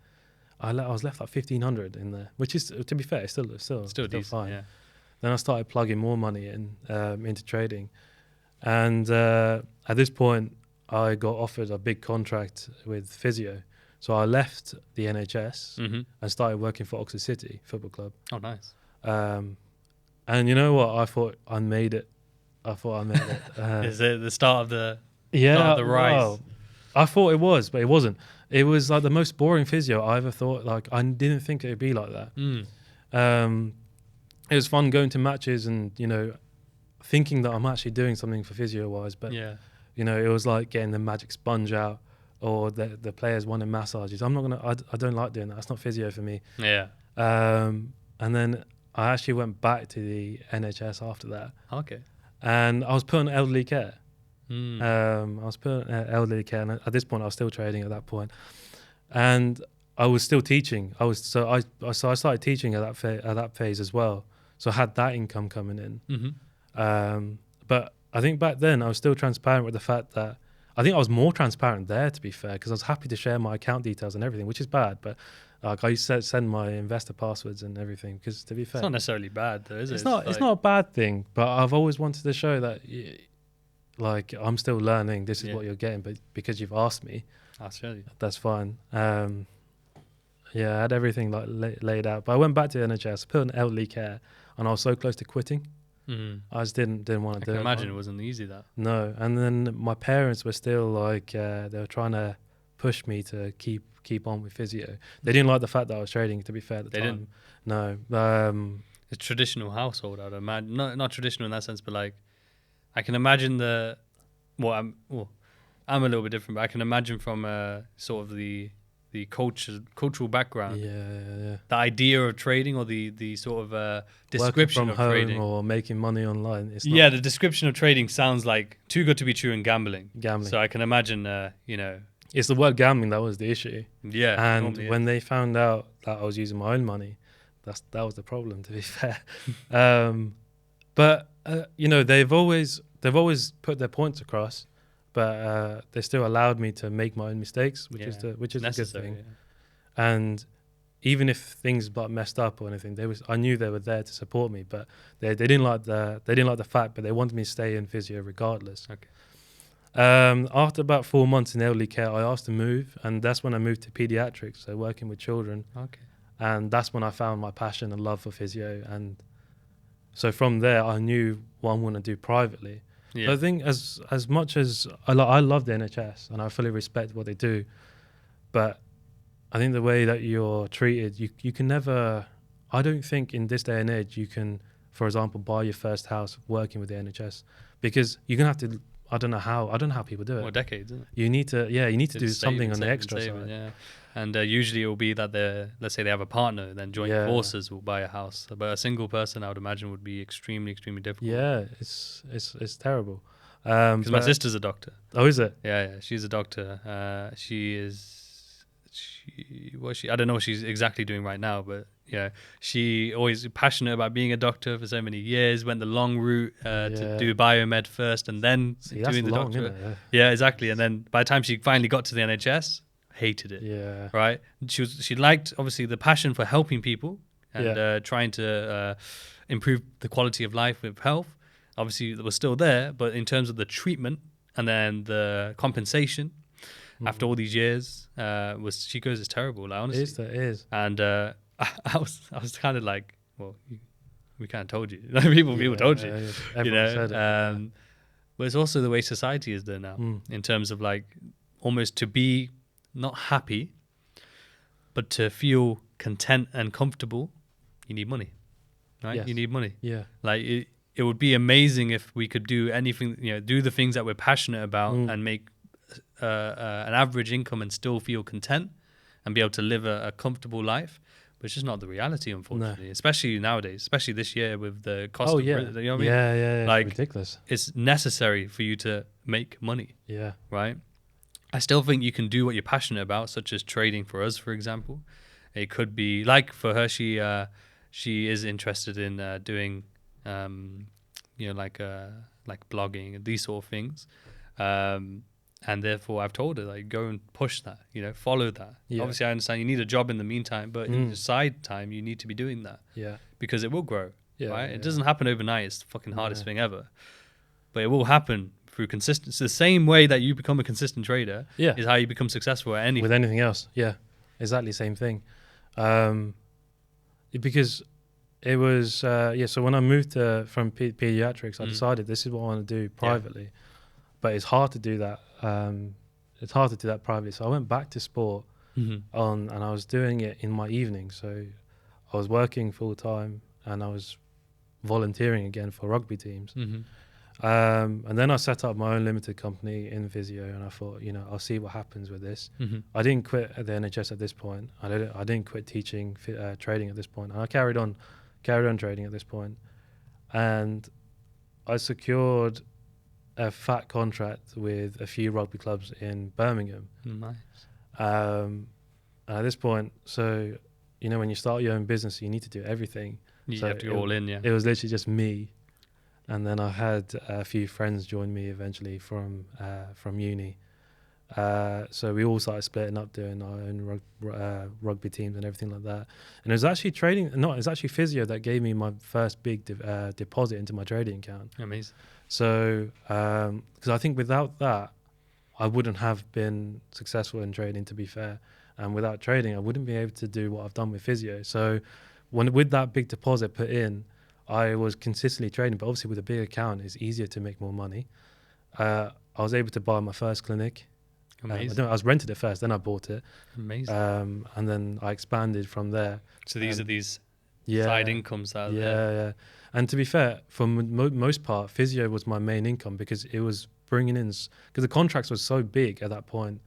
like 1,500 in there, which is, to be fair, it's still decent, fine. Yeah. Then I started plugging more money in into trading, and at this point, I got offered a big contract with Physio. So I left the NHS and started working for Oxford City Football Club. Oh, nice. And you know what? I thought I made it. Is it the start of the the rise? Well, I thought it was, but it wasn't. It was like the most boring physio I ever thought. Like I didn't think it would be like that. It was fun going to matches and thinking that I'm actually doing something for physio wise, but it was like getting the magic sponge out. Or the players wanting massages. I don't like doing that. That's not physio for me. Yeah. And then I actually went back to the NHS after that, Okay. and I was put on elderly care. Mm. I was put on elderly care, and at this point, I was still trading at that point, and I was still teaching. I started teaching at that phase as well. So I had that income coming in. Mm-hmm. But I think back then I was still transparent with the fact that I think I was more transparent there, to be fair, because I was happy to share my account details and everything, which is bad. But like I used to send my investor passwords and everything, because to be fair, It's not necessarily bad, though, is it? it's not a bad thing. But I've always wanted to show that, like, I'm still learning. This is what you're getting, but because you've asked me, I'll show you. that's fine. Yeah, I had everything like laid out. But I went back to the NHS, put on elderly care, and I was so close to quitting. Mm-hmm. I just didn't want to do it. I can imagine it wasn't easy, that. No, and then my parents were still like they were trying to push me to keep on with physio. They didn't like the fact that I was trading. To be fair, at the time, no. It's a traditional household, I'd imagine. Not traditional in that sense, but like, I can imagine I'm a little bit different, but I can imagine from sort of the cultural background, the idea of trading, or the sort of description of trading or making money online. It's not. Yeah, the description of trading sounds like too good to be true in gambling. So I can imagine, it's the word gambling that was the issue. Yeah, and when they found out that I was using my own money, that was the problem, to be fair. But they've always put their points across. But they still allowed me to make my own mistakes, which is a good thing. Yeah. And even if things got messed up or anything, I knew they were there to support me. But they didn't like the fact, but they wanted me to stay in physio regardless. Okay. After about 4 months in elderly care, I asked to move, and that's when I moved to pediatrics, so working with children. Okay. And that's when I found my passion and love for physio. And so from there, I knew what I want to do privately. Yeah. I think as much as I love the NHS and I fully respect what they do, but I think the way that you're treated, you can never, I don't think in this day and age you can, for example, buy your first house working with the NHS, because you're going to have to, I don't know how people do it. Well, decades, isn't it? You need to do something on the extra side. Yeah. And usually it will be that let's say they have a partner, then joint forces will buy a house. But a single person, I would imagine, would be extremely, extremely difficult. Yeah, it's terrible. Because my sister's a doctor. Oh, is it? Yeah, she's a doctor. I don't know what she's exactly doing right now, but yeah, she always passionate about being a doctor for so many years, went the long route to do biomed first and then doing the doctorate. Yeah, exactly. And then by the time she finally got to the NHS, hated it. Yeah. Right? She liked, obviously, the passion for helping people and trying to improve the quality of life with health. Obviously, it was still there, but in terms of the treatment and then the compensation, after all these years, she goes, it's terrible. Like, honestly, it is. And I was kind of like, well, we kind of told you. People told you. Yeah. Everyone said it. But it's also the way society is there now, in terms of like almost to be not happy, but to feel content and comfortable, you need money, right? Yes. You need money. Yeah. Like it would be amazing if we could do anything, do the things that we're passionate about and make an average income and still feel content and be able to live a comfortable life. But it's just not the reality, unfortunately, especially nowadays, especially this year with the cost of, you know what I mean? Yeah, like, ridiculous. It's necessary for you to make money. Yeah. Right? I still think you can do what you're passionate about, such as trading for us, for example. It could be, like for her, she is interested in doing, like blogging and these sort of things. And therefore, I've told her, like, go and push that, follow that. Yeah. Obviously, I understand you need a job in the meantime, but in the side time, you need to be doing that. Yeah. Because it will grow, right? It doesn't happen overnight. It's the fucking hardest thing ever. But it will happen through consistency. The same way that you become a consistent trader is how you become successful at anything. With anything else, exactly same thing. Because it was, so when I moved from pediatrics, I decided this is what I want to do privately. Yeah. But it's hard to do that. It's hard to do that privately. So I went back to sport and I was doing it in my evenings. So I was working full time and I was volunteering again for rugby teams. And then I set up my own limited company in Physio, and I thought, I'll see what happens with this. I didn't quit at the NHS at this point. I didn't quit teaching trading at this point. And I carried on carried on trading at this point, and I secured a fat contract with a few rugby clubs in Birmingham. Nice. And at this point, so when you start your own business, you need to do everything. You so have to go all in, yeah. It was literally just me, and then I had a few friends join me eventually from uni. So we all started splitting up, doing our own rugby teams and everything like that. And it was actually Physio that gave me my first big deposit into my trading account. Amazing. So, because I think without that, I wouldn't have been successful in trading, to be fair. And without trading, I wouldn't be able to do what I've done with Physio. So with that big deposit put in, I was consistently trading, but obviously with a big account, it's easier to make more money. I was able to buy my first clinic. Amazing. I was rented it first, then I bought it. Amazing. And then I expanded from there. So these are these side incomes out there. Yeah. And to be fair, for most part, Physio was my main income because it was bringing in, because the contracts was so big at that point.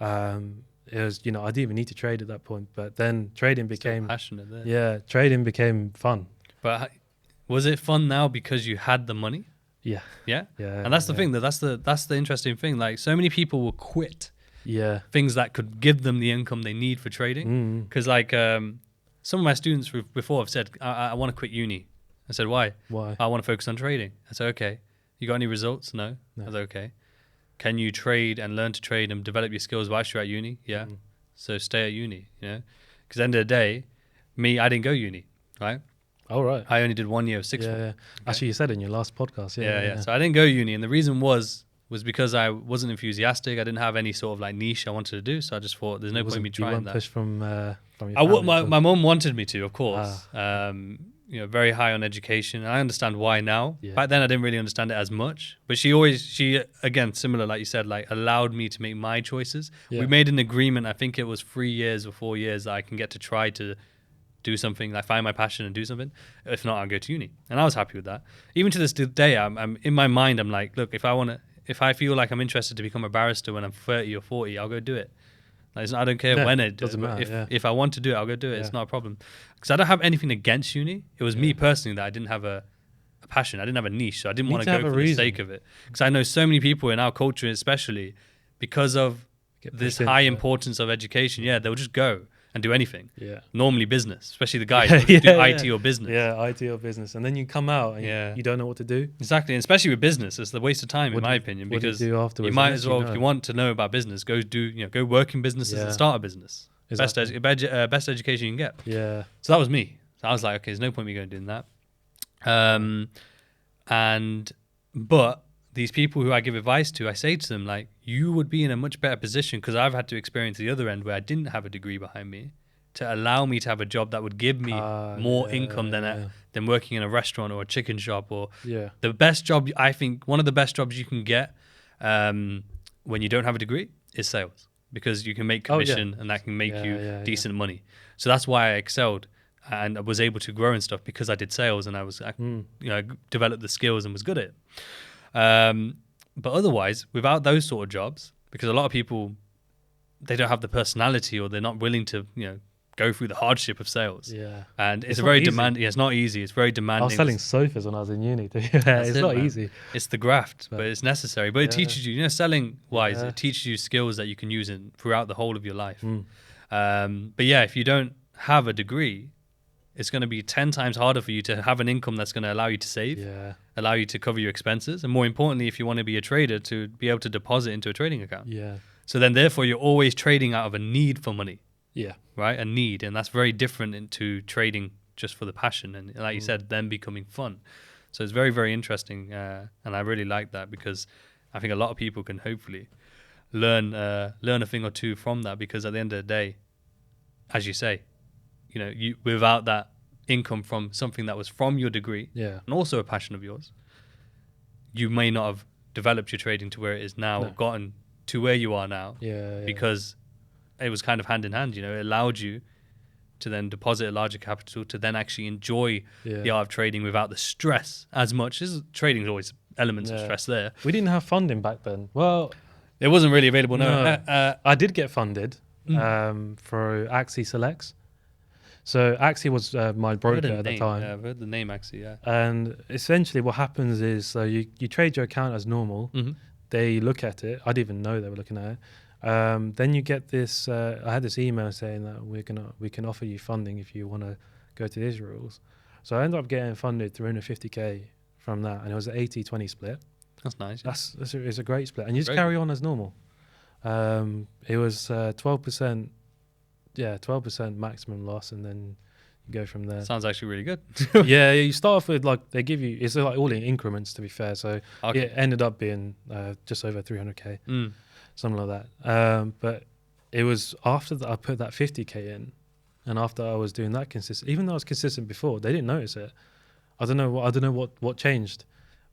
It was, I didn't even need to trade at that point, but then trading became still passionate there. Yeah, trading became fun. But was it fun now because you had the money? Yeah. Yeah. And that's the thing, that's the interesting thing. Like, so many people will quit things that could give them the income they need for trading. Because some of my students before have said, I want to quit uni. I said, why? I want to focus on trading. I said, okay. You got any results? No. I said, okay. Can you trade and learn to trade and develop your skills whilst you're at uni? Yeah. So stay at uni, Because at the end of the day, I didn't go uni, right? Oh, right. I only did 1 year of 6 months. Yeah. Actually, you said in your last podcast. Yeah. So I didn't go uni. And the reason was because I wasn't enthusiastic. I didn't have any sort of like niche I wanted to do. So I just thought there's no point in me trying that. Pushed from your family? My mum wanted me to, of course. Very high on education. I understand why now. Yeah. Back then I didn't really understand it as much. But she again, similar like you said, like allowed me to make my choices. Yeah. We made an agreement, I think it was 3 years or 4 years, that I can get to try to do something, like find my passion and do something. If not, I'll go to uni. And I was happy with that. Even to this day, I'm in my mind, I'm like, look, if I feel like I'm interested to become a barrister when I'm 30 or 40, I'll go do it. Like, I don't care when it doesn't matter. If I want to do it, I'll go do it. It's not a problem. Because I don't have anything against uni. It was me personally that I didn't have a passion. I didn't have a niche. So I didn't want to go for the sake of it. Because I know so many people in our culture, especially because of this high importance of education, they'll just go and do anything. Yeah. Normally business, especially the guys who do IT or business. Yeah, IT or business. And then you come out and you don't know what to do. Exactly. And especially with business, it's a waste of time in my opinion. Because you might as well, if you want to know about business, go work in businesses and start a business. Exactly. Best education you can get. Yeah. So that was me. So I was like, okay, there's no point in me going doing that. But these people who I give advice to, I say to them, like, you would be in a much better position, because I've had to experience the other end where I didn't have a degree behind me, to allow me to have a job that would give me more income than working in a restaurant or a chicken shop. Or the best job, I think, one of the best jobs you can get when you don't have a degree is sales, because you can make commission and that can make you decent money. So that's why I excelled and I was able to grow and stuff, because I did sales and I developed the skills and was good at it. But otherwise, without those sort of jobs, because a lot of people, they don't have the personality, or they're not willing to, go through the hardship of sales. Yeah. And it's a very demanding. It's not easy. It's very demanding. I was selling sofas when I was in uni. It's not easy. It's the graft, but it's necessary. But it teaches you, selling wise, it teaches you skills that you can use throughout the whole of your life. But if you don't have a degree, it's going to be 10 times harder for you to have an income that's going to allow you to save, allow you to cover your expenses, and more importantly, if you want to be a trader, to be able to deposit into a trading account. Yeah. So then, therefore, you're always trading out of a need for money. Yeah. Right? A need. And that's very different into trading just for the passion. And like you said, then becoming fun. So it's very, very interesting. And I really like that, because I think a lot of people can hopefully learn a thing or two from that, because at the end of the day, as you say, you without that income from something that was from your degree and also a passion of yours, you may not have developed your trading to where it is now, or gotten to where you are now, because it was kind of hand in hand. It allowed you to then deposit a larger capital, to then actually enjoy the art of trading without the stress as much. Trading is always elements of stress there. We didn't have funding back then. Well, it wasn't really available. No. I did get funded through Axie Selects. So Axie was my broker at the time. Yeah, I've heard the name actually. Yeah. And essentially what happens is, so you trade your account as normal. Mm-hmm. They look at it. I didn't even know they were looking at it. Then you get this. I had this email saying that we can offer you funding if you want to go to these rules. So I ended up getting funded 350k from that, and it was an 80-20 split. That's nice. Yeah. It's a great split, and you just carry on as normal. It was 12%. Yeah, 12% maximum loss, and then you go from there. Sounds actually really good. Yeah, you start off with like they give you, it's like all in increments to be fair. So it ended up being just over 300k, something like that. But it was after that I put that 50k in, and after I was doing that consistent, even though I was consistent before, they didn't notice it. I don't know what changed.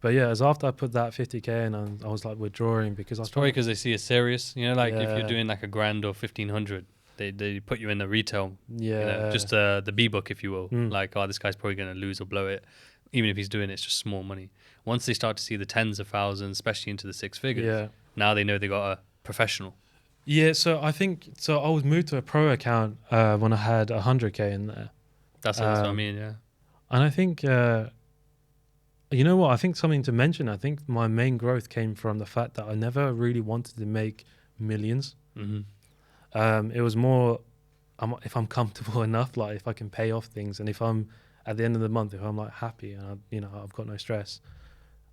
But yeah, it was after I put that 50k in, and I was like withdrawing because it's probably because they see it serious. You know, like if you're doing like $1,000 or 1,500. They put you in the retail, just the B book, if you will. Like, oh, this guy's probably going to lose or blow it. Even if he's doing it, it's just small money. Once they start to see the tens of thousands, especially into the six figures, now they know they got a professional. Yeah, so I was moved to a pro account when I had 100k in there. That's what I mean, yeah. And I think, you know what? I think something to mention. I think my main growth came from the fact that I never really wanted to make millions. Mm-hmm. It was more, if I'm comfortable enough, like if I can pay off things, and if I'm at the end of the month, if I'm like happy and I've got no stress,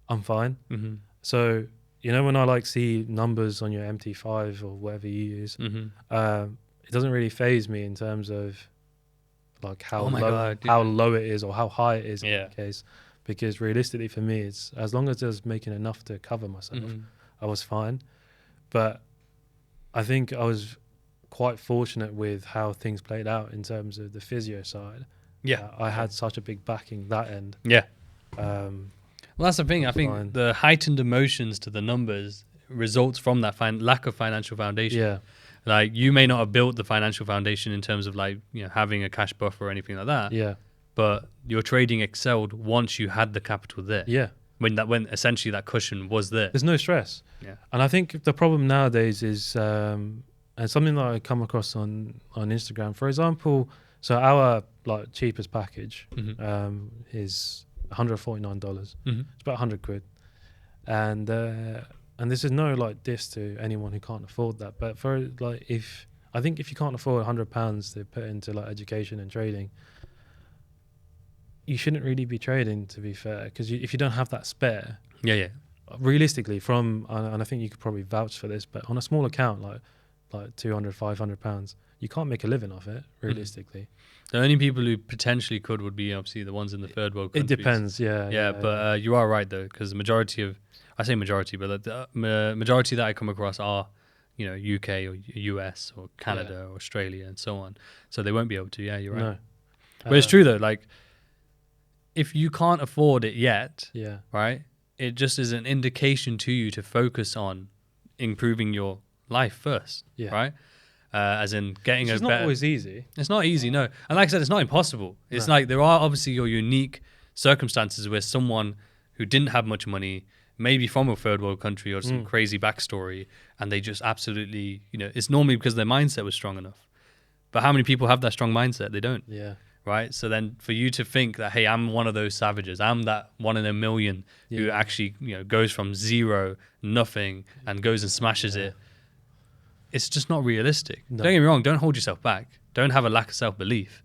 I'm fine. Mm-hmm. So when I like see numbers on your MT5 or whatever you use, it doesn't really faze me in terms of like how low it is or how high it is in that case, because realistically for me, it's as long as I was making enough to cover myself, I was fine. But I think I was quite fortunate with how things played out in terms of the physio side. I had such a big backing that end. Well, that's the thing. I think the heightened emotions to the numbers results from that lack of financial foundation. Like, you may not have built the financial foundation in terms of like having a cash buffer or anything like that, but your trading excelled once you had the capital there. When essentially that cushion was there, there's no stress. And I think the problem nowadays is and something that I come across on Instagram, for example. So our like cheapest package is $149. It's about 100 quid, and this is no like diss to anyone who can't afford that. But for like, if you can't afford £100 to put into like education and trading, you shouldn't really be trading, to be fair, because if you don't have that spare, realistically, and I think you could probably vouch for this, but on a small account like 200, 500 pounds, you can't make a living off it realistically. The only people who potentially could would be obviously the ones in the third world countries. It depends, but you are right though, because the majority but the majority that I come across are UK or US or Canada or Australia and so on, so they won't be able to. You're right. No. But it's true though, like if you can't afford it yet, right, it just is an indication to you to focus on improving your life first, right? As in getting it's not always easy. It's not easy, no. And like I said, it's not impossible. It's like there are obviously your unique circumstances where someone who didn't have much money, maybe from a third world country or some crazy backstory, and they just absolutely, it's normally because their mindset was strong enough. But how many people have that strong mindset? They don't. Right? So then for you to think that, hey, I'm one of those savages, I'm that one in a million who actually, goes from zero, nothing, and goes and smashes it, it's just not realistic. No. Don't get me wrong, don't hold yourself back. Don't have a lack of self-belief,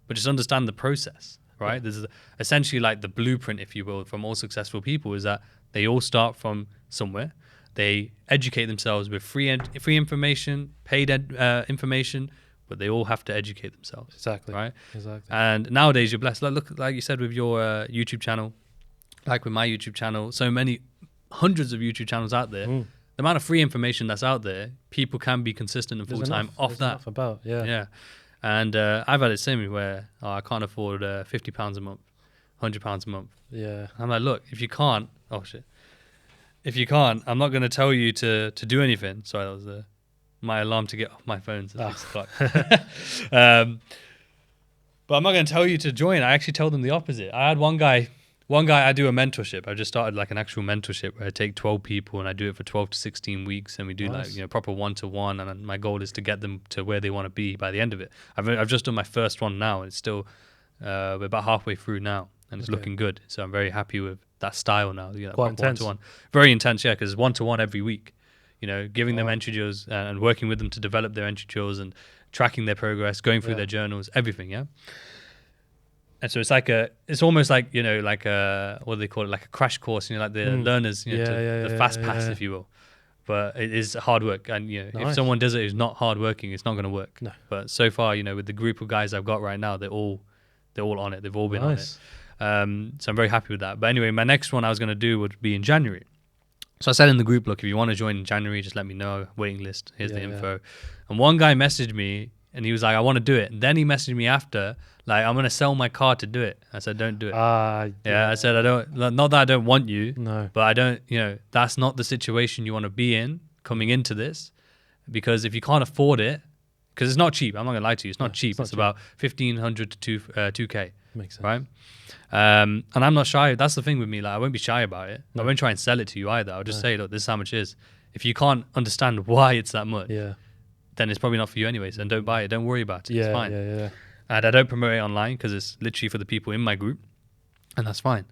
but just understand the process, right? There's essentially like the blueprint, if you will, from all successful people is that they all start from somewhere. They educate themselves with free information, paid information, but they all have to educate themselves. Exactly. Right? Exactly. And nowadays you're blessed. Look, like you said with your YouTube channel, like with my YouTube channel, so many hundreds of YouTube channels out there. The amount of free information that's out there, people can be consistent and full-time off that. And I've had it same where I can't afford £50 a month, £100 a month. I'm like, look, if you can't, if you can't, I'm not going to tell you to do anything. Sorry, that was my alarm to get off my phone at 6 o'clock. But I'm not going to tell you to join. I actually tell them the opposite. I had one guy one guy, I do a mentorship. I just started like an actual mentorship where I take 12 people and I do it for 12 to 16 weeks, and we do like, you know, proper one-to-one. And my goal is to get them to where they want to be by the end of it. I've just done my first one now, and it's still we're about halfway through now, and it's looking good. So I'm very happy with that style now. You know, quite intense. One-to-one. Very intense, yeah, because it's one-to-one every week. You know, giving them entry drills and working with them to develop their entry drills and tracking their progress, going through their journals, everything, yeah. And so it's almost like, you know, like what do they call it, like a crash course, you know, like the learners, you know, the fast pass, if you will. But it is hard work, and you know, if someone does it who's not hard working, it's not going to work. No. But so far, you know, with the group of guys I've got right now, they're all on it. They've all been on it. So I'm very happy with that. But anyway, my next one I was going to do would be in January. So I said in the group, look, if you want to join in January, just let me know. Waiting list. Here's the info. And one guy messaged me, and he was like, I want to do it. And then he messaged me after, like, I'm going to sell my car to do it. I said, don't do it. I said, I don't, not that I don't want you, but I don't, you know, that's not the situation you want to be in coming into this. Because if you can't afford it, because it's not cheap. I'm not going to lie to you. It's not cheap. It's about 1,500 to 2K. Makes sense. Right? And I'm not shy. That's the thing with me. Like, I won't be shy about it. I won't try and sell it to you either. I'll just say, look, this is how much it is. If you can't understand why it's that much, then it's probably not for you anyways. And don't buy it. Don't worry about it. It's fine. And I don't promote it online because it's literally for the people in my group, and that's fine.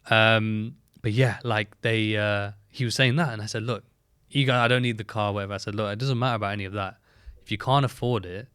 But yeah, like he was saying that, and I said, look, I don't need the car, whatever. I said, look, it doesn't matter about any of that. If you can't afford it,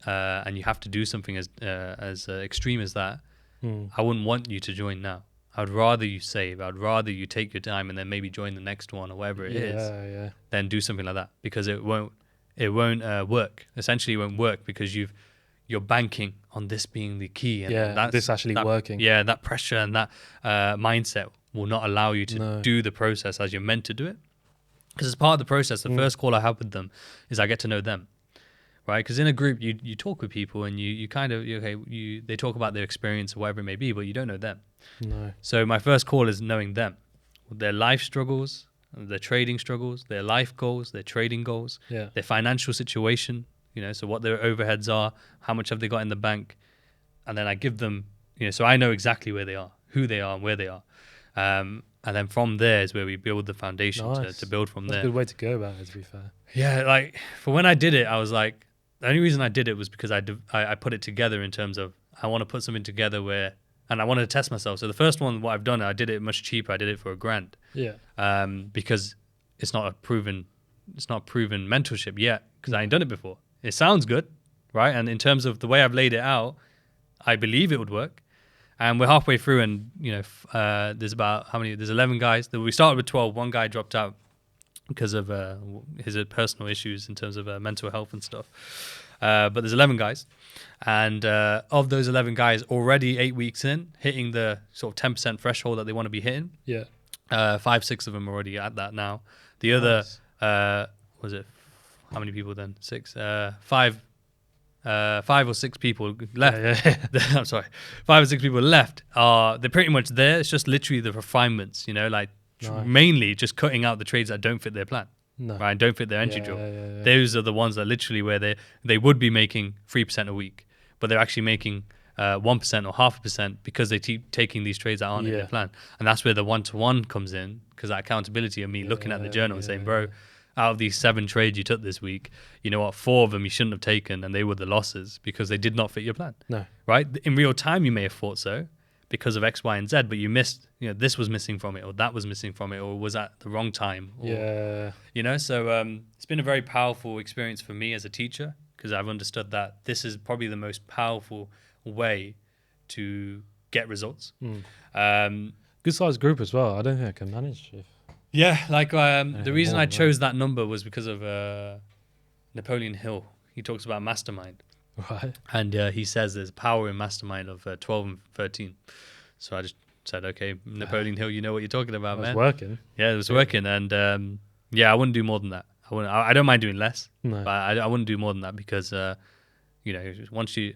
and you have to do something as extreme as that, I wouldn't want you to join now. I'd rather you save. I'd rather you take your time and then maybe join the next one or whatever it is, than do something like that, because it won't work. Essentially, it won't work because you're banking on this being the key, and this actually working. Yeah, that pressure and that mindset will not allow you to do the process as you're meant to do it. Because as part of the process, the first call I have with them is I get to know them. Right, because in a group you talk with people and you kind of they talk about their experience or whatever it may be, but you don't know them. No. So my first call is knowing them, their life struggles, their trading struggles, their life goals, their trading goals, their financial situation. You know, so what their overheads are, how much have they got in the bank, and then I give them, you know, so I know exactly where they are, who they are, and where they are. And then from there is where we build the foundation to build from there. That's a good way to go about it, to be fair. Yeah, like for when I did it, I was like, the only reason I did it was because I put it together in terms of I want to put something together where, and I wanted to test myself. So the first one, what I've done, I did it much cheaper. I did it for $1,000. Yeah. Because it's not proven mentorship yet, because I ain't done it before. It sounds good, right? And in terms of the way I've laid it out, I believe it would work. And we're halfway through, and you know, there's about There's 11 guys. We started with 12. One guy dropped out because of his personal issues in terms of mental health and stuff. But there's 11 guys. And of those 11 guys, already 8 weeks in, hitting the sort of 10% threshold that they want to be hitting. Yeah. 5, 6 of them are already at that now. The other, was it, how many people then? 6? 5 or 6 people left. Yeah. I'm sorry. 5 or 6 people left. They're pretty much there. It's just literally the refinements, you know, like mainly just cutting out the trades that don't fit their plan. Right, don't fit their entry drill. Those are the ones that literally where they would be making 3% a week, but they're actually making 1% or 0.5% because they keep taking these trades that aren't in their plan. And that's where the one-to-one comes in, because that accountability of me looking at the journal and saying, bro, out of these 7 trades you took this week, you know what, 4 of them you shouldn't have taken, and they were the losses because they did not fit your plan. No. Right? In real time, you may have thought so because of X, Y, and Z, but you missed, you know, this was missing from it, or that was missing from it, or was at the wrong time. Or, you know, so it's been a very powerful experience for me as a teacher, because I've understood that this is probably the most powerful way to get results. Good sized group as well. I don't think I can manage if... Yeah, like the reason I chose that number was because of Napoleon Hill. He talks about mastermind. Right. And he says there's power in mastermind of 12 and 13. So I just said, okay, Napoleon Hill, you know what you're talking about, man. It was working. Yeah, it was working. And yeah, I wouldn't do more than that. I don't mind doing less, but I wouldn't do more than that because, you know,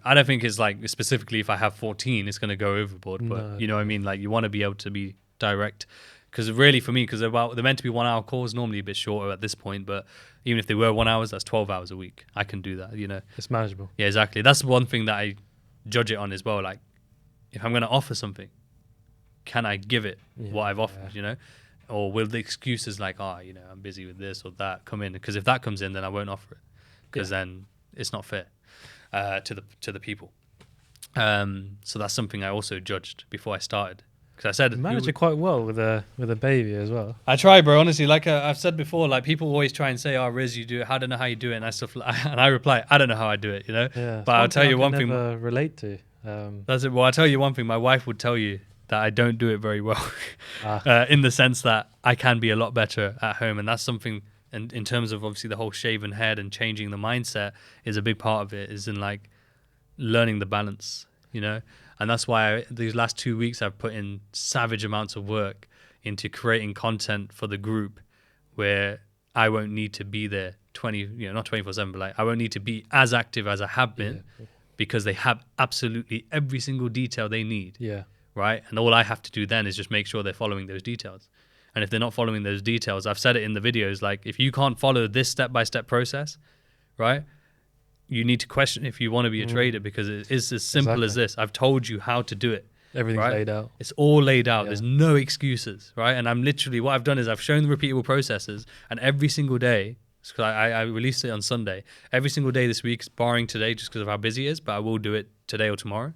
I don't think it's like specifically if I have 14, it's going to go overboard. But you know what I mean? Like you want to be able to be direct. Because really for me, because they're meant to be 1 hour calls, normally a bit shorter at this point, but even if they were 1 hour, that's 12 hours a week. I can do that, you know. It's manageable. Yeah, exactly. That's one thing that I judge it on as well. Like, if I'm going to offer something, can I give it what I've offered, you know? Or will the excuses like, you know, I'm busy with this or that come in? Because if that comes in, then I won't offer it, because then it's not fair to the people. So that's something I also judged before I started, because I said You manage it quite well with a baby as well. I try, bro. Honestly, like I've said before, like people always try and say, Riz, you do it. I don't know how you do it, and I reply, I don't know how I do it, you know. Yeah, but I'll tell you one thing. Never relate to. That's it. Well, I'll tell you one thing. My wife would tell you that I don't do it very well, in the sense that I can be a lot better at home, and that's something. And in terms of obviously the whole shaven head and changing the mindset is a big part of it. Is in like learning the balance, you know. And that's why these last 2 weeks I've put in savage amounts of work into creating content for the group, where I won't need to be there not 24/7, but like I won't need to be as active as I have been, because they have absolutely every single detail they need. Yeah. Right. And all I have to do then is just make sure they're following those details. And if they're not following those details, I've said it in the videos, like if you can't follow this step-by-step process, right, you need to question if you want to be a trader, because it is as simple as this. I've told you how to do it. Everything's laid out. It's all laid out. There's no excuses, right? And I'm literally, what I've done is I've shown the repeatable processes, and every single day, because I released it on Sunday, every single day this week, barring today just because of how busy it is, but I will do it today or tomorrow,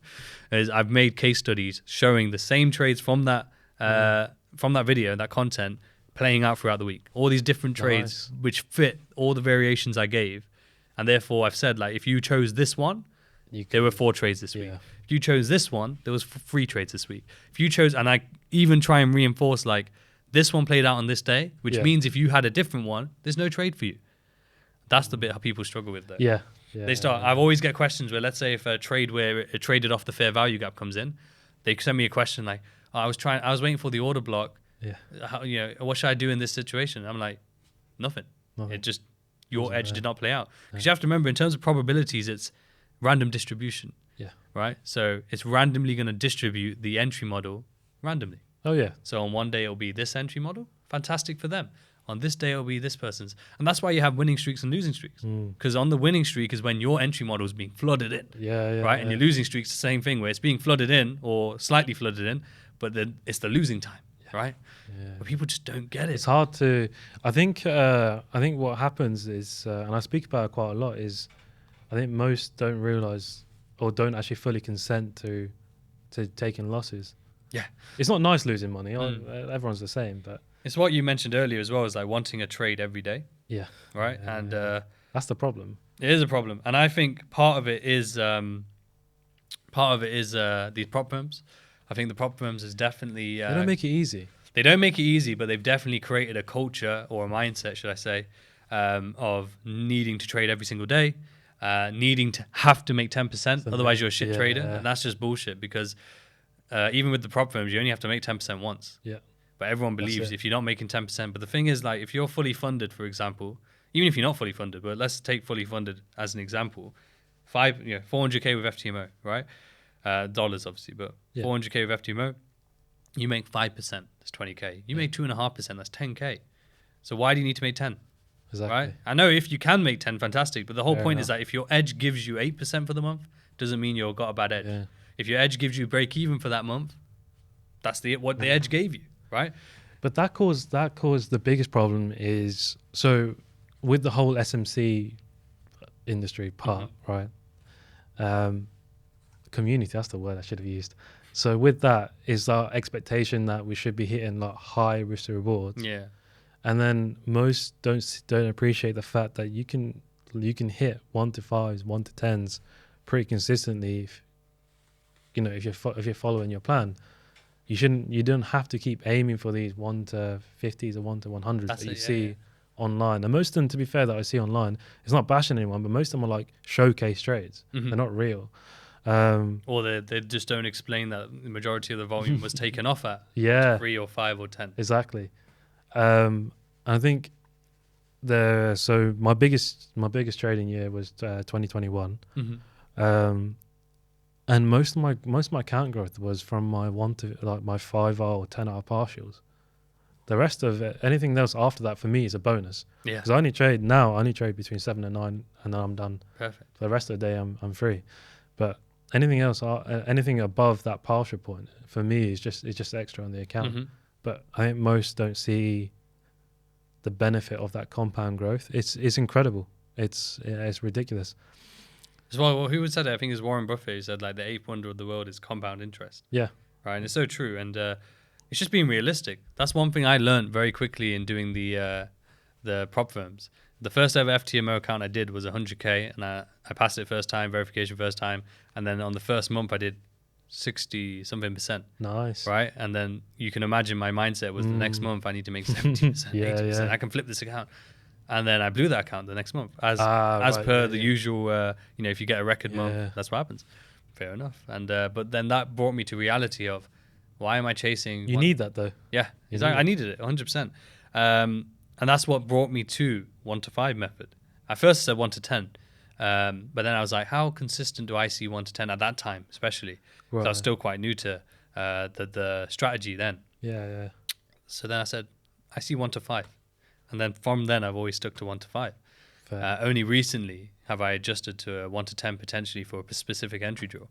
is I've made case studies showing the same trades from that video, that content, playing out throughout the week. All these different trades which fit all the variations I gave. And therefore, I've said, like, if you chose this one, there were 4 trades this week. If you chose this one, there was 3 trades this week. If you chose, and I even try and reinforce, like, this one played out on this day, which means if you had a different one, there's no trade for you. That's the bit how people struggle with that. They start. I've always get questions where, let's say, if a trade where it traded off the fair value gap comes in, they send me a question like, I was waiting for the order block. How, what should I do in this situation? I'm like, nothing. It just, your edge did not play out. Because you have to remember, in terms of probabilities, it's random distribution. Right? So it's randomly going to distribute the entry model randomly. So on one day it'll be this entry model, fantastic for them. On this day it'll be this person's. And that's why you have winning streaks and losing streaks. Because on the winning streak is when your entry model is being flooded in. Right? And your losing streak's the same thing, where it's being flooded in or slightly flooded in, but then it's the losing time. Right? But people just don't get it. It's hard to. I think what happens is, and I speak about it quite a lot, is I think most don't realize or don't actually fully consent to taking losses. It's not nice losing money. Everyone's the same, but it's what you mentioned earlier as well, is like wanting a trade every day. Right. And that's the problem. It is a problem, and I think part of it is these prop firms. I think the prop firms is definitely... they don't make it easy. They don't make it easy, but they've definitely created a culture, or a mindset, should I say, of needing to trade every single day, needing to have to make 10%, otherwise you're a shit trader. And that's just bullshit, because even with the prop firms, you only have to make 10% once. But everyone believes if you're not making 10%. But the thing is, like, if you're fully funded, for example, even if you're not fully funded, but let's take fully funded as an example, 400K with FTMO, right? Dollars, obviously, but 400K with FTMO, you make 5%, that's 20K. You make 2.5%, that's 10K. So why do you need to make 10? Right? I know if you can make 10, fantastic, but the whole point is that if your edge gives you 8% for the month, doesn't mean you've got a bad edge. If your edge gives you break even for that month, that's what the edge gave you, right? But that caused the biggest problem is, so with the whole SMC industry part, right? Community, that's the word I should have used. So with that is our expectation that we should be hitting like high risk to rewards. And then most don't appreciate the fact that you can hit 1 to 5s, 1 to 10s pretty consistently. If you're following your plan, you don't have to keep aiming for these 1 to 50s or 1 to 100s that you see online. And most of them, to be fair, that I see online, it's not bashing anyone, but most of them are like showcase trades. They're not real. Or they just don't explain that the majority of the volume was taken off at 3 or 5 or 10. Exactly. I think so my biggest trading year was 2021. And most of my account growth was from my my 5R or 10R partials. The rest of it, anything else after that for me is a bonus. Because I only trade between 7 and 9, and then I'm done. Perfect. For the rest of the day I'm free. But anything else, anything above that partial point for me is just extra on the account. Mm-hmm. But I think most don't see the benefit of that compound growth. It's incredible. It's ridiculous. Well, who would say that? I think it was Warren Buffett who said like the eighth wonder of the world is compound interest. Yeah. Right, and it's so true. And it's just being realistic. That's one thing I learned very quickly in doing the prop firms. The first ever FTMO account I did was 100K, and I passed it first time, verification first time, and then on the first month I did 60-something%. Nice. Right, and then you can imagine my mindset was the next month I need to make 70%, Yeah, 80%. yeah. I can flip this account. And then I blew that account the next month. As right, per yeah, the yeah. usual, if you get a record Yeah. month, that's what happens. Fair enough. And but then that brought me to reality of, why am I chasing? You need that though. Yeah, exactly. I needed it 100%. And that's what brought me to 1 to 5 method. At first I said 1 to 10. But then I was like, how consistent do I see 1 to 10 at that time, especially? Because I was still quite new to the strategy then. Yeah. So then I said, I see 1 to 5. And then from then, I've always stuck to 1 to 5. Only recently have I adjusted to a 1 to 10 potentially for a specific entry draw.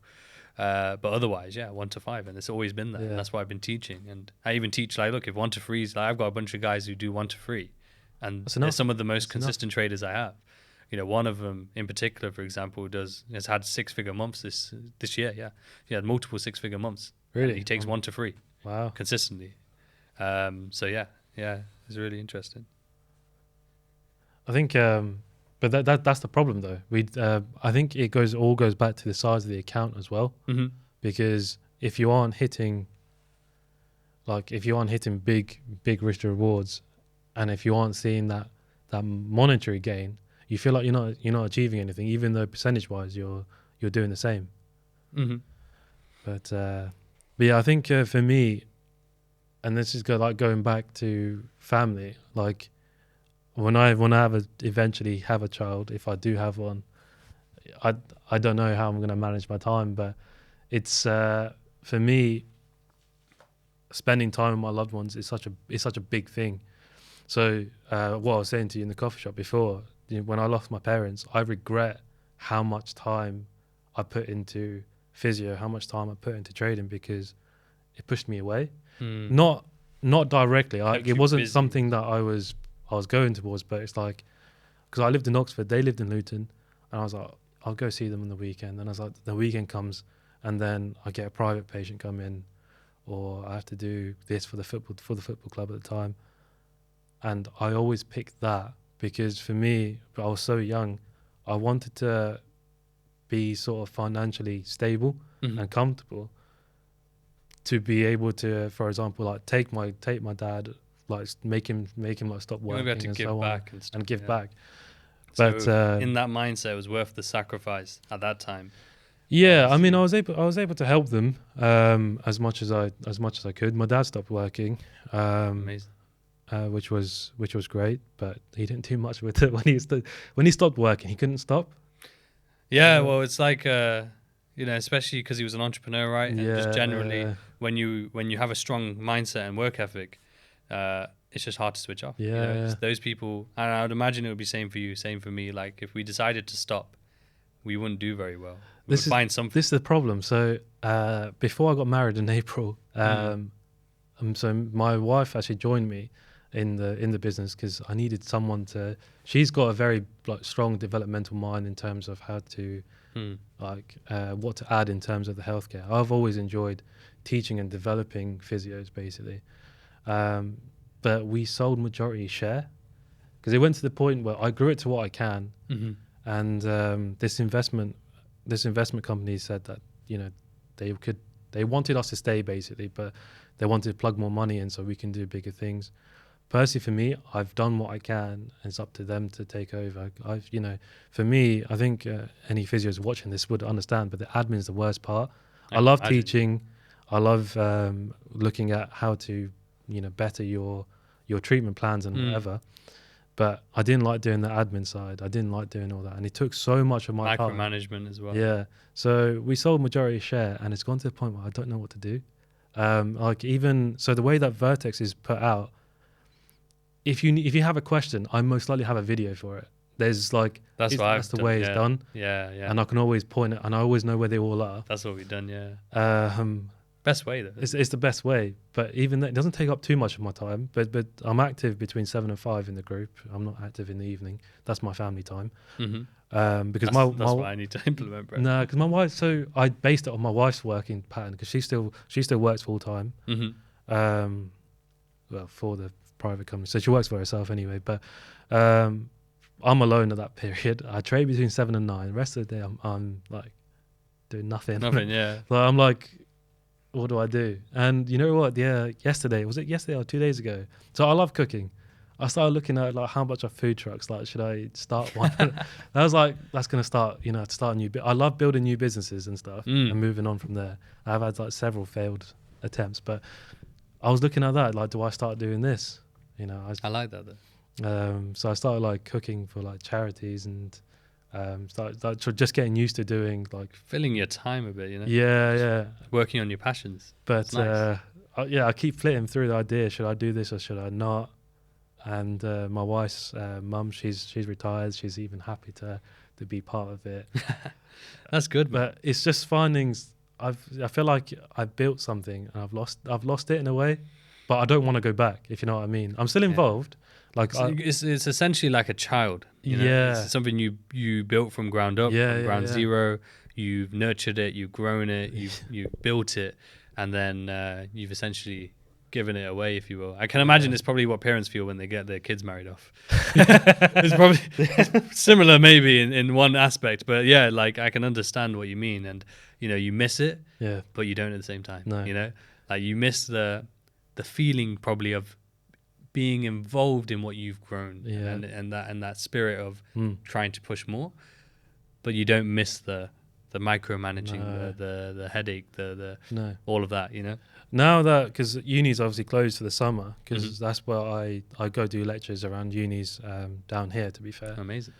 But otherwise, 1 to 5. And it's always been there. Yeah. And that's what I've been teaching. And I even teach, like, look, if 1 to 3 is, like, I've got a bunch of guys who do 1 to 3. And they're some of the most consistent traders I have. One of them in particular, for example, has had 6-figure months this year. Yeah. He had multiple 6-figure months. Really? He takes 1 to 3. Wow. Consistently. So it's really interesting. I think, but that's the problem though. I think it all goes back to the size of the account as well. Mm-hmm. Because if you aren't hitting big risk rewards, and if you aren't seeing that monetary gain, you feel like you're not achieving anything, even though percentage wise you're doing the same. Mm-hmm. But yeah, I think for me, and this is going back to family, like. When I eventually have a child, if I do have one, I don't know how I'm going to manage my time, but it's for me, spending time with my loved ones is such a big thing. So what I was saying to you in the coffee shop before, when I lost my parents, I regret how much time I put into physio, how much time I put into trading, because it pushed me away. Not directly. It wasn't busy. Something that I was going towards, but it's like, because I lived in Oxford, they lived in Luton, and I was like, I'll go see them on the weekend. And I was like, the weekend comes, and then I get a private patient come in, or I have to do this for the football club at the time. And I always picked that because for me, I was so young, I wanted to be sort of financially stable and comfortable to be able to, for example, like take my dad, like make him like stop working and give so back on, and give back. So But in that mindset, it was worth the sacrifice at that time. Yeah, I mean, I was able to help them as much as I could. My dad stopped working, Amazing. Which was great, but he didn't do much with it when he stopped working. He couldn't stop. Yeah, well, it's like especially because he was an entrepreneur, right? And just generally, when you have a strong mindset and work ethic, it's just hard to switch off. Yeah, those people, and I would imagine it would be same for you, same for me. Like if we decided to stop, we wouldn't do very well. Find something. This is the problem. So before I got married in April, so my wife actually joined me in the business because I needed someone to. She's got a very strong developmental mind in terms of how to what to add in terms of the healthcare. I've always enjoyed teaching and developing physios basically, but we sold majority share because it went to the point where I grew it to what I can, and this investment company said that they wanted us to stay basically, but they wanted to plug more money in so we can do bigger things. Personally, for me, I've done what I can, and it's up to them to take over. For me, I think any physios watching this would understand, but the admin is the worst part. I love teaching. I love looking at how to, better your treatment plans and whatever. But I didn't like doing the admin side. I didn't like doing all that, and it took so much of my time. Micromanagement as well. Yeah. So we sold majority share, and it's gone to the point where I don't know what to do. The way that Vertex is put out, if you have a question, I most likely have a video for it there's like that's the way it's done. Yeah. And I can always point it, and I always know where they all are. That's what we've done. Yeah. Best way though. It's the best way, but even that, it doesn't take up too much of my time. But I'm active between 7 and 5 in the group. I'm not active in the evening. That's my family time. Because that's what I need to implement, bro. No, because my wife. So I based it on my wife's working pattern, because she still works full time. Well, for the private company, so she works for herself anyway. But I'm alone at that period. I trade between 7 and 9. The rest of the day, I'm like doing nothing. Yeah. So I'm like, what do I do? And you know what? Yeah, yesterday or 2 days ago? So I love cooking. I started looking at like how much are food trucks. Like, should I start one? I was like, that's going to start. To start a new bit. I love building new businesses and stuff and moving on from there. I've had like several failed attempts, but I was looking at that. Like, do I start doing this? I like that though. So I started like cooking for like charities and started just getting used to doing like filling your time a bit. Yeah. Working on your passions. But nice. I keep flitting through the idea. Should I do this or should I not? And my wife's mum, she's retired. She's even happy to be part of it. That's good, man. But it's just findings. I feel like I've built something and I've lost it in a way, but I don't want to go back. If you know what I mean. I'm still involved. Like it's essentially like a child. It's something you built from ground up, ground zero. You've nurtured it, you've grown it, you've built it, and then you've essentially given it away, if you will. I can imagine it's probably what parents feel when they get their kids married off. It's probably similar maybe in one aspect, but yeah, like I can understand what you mean. And you miss it, but you don't at the same time. No. Like you miss the feeling probably of being involved in what you've grown, and that spirit of trying to push more, but you don't miss the micromanaging, the headache, the all of that. Now that, because uni's obviously closed for the summer, because that's where I go do lectures around unis down here, to be fair. Amazing.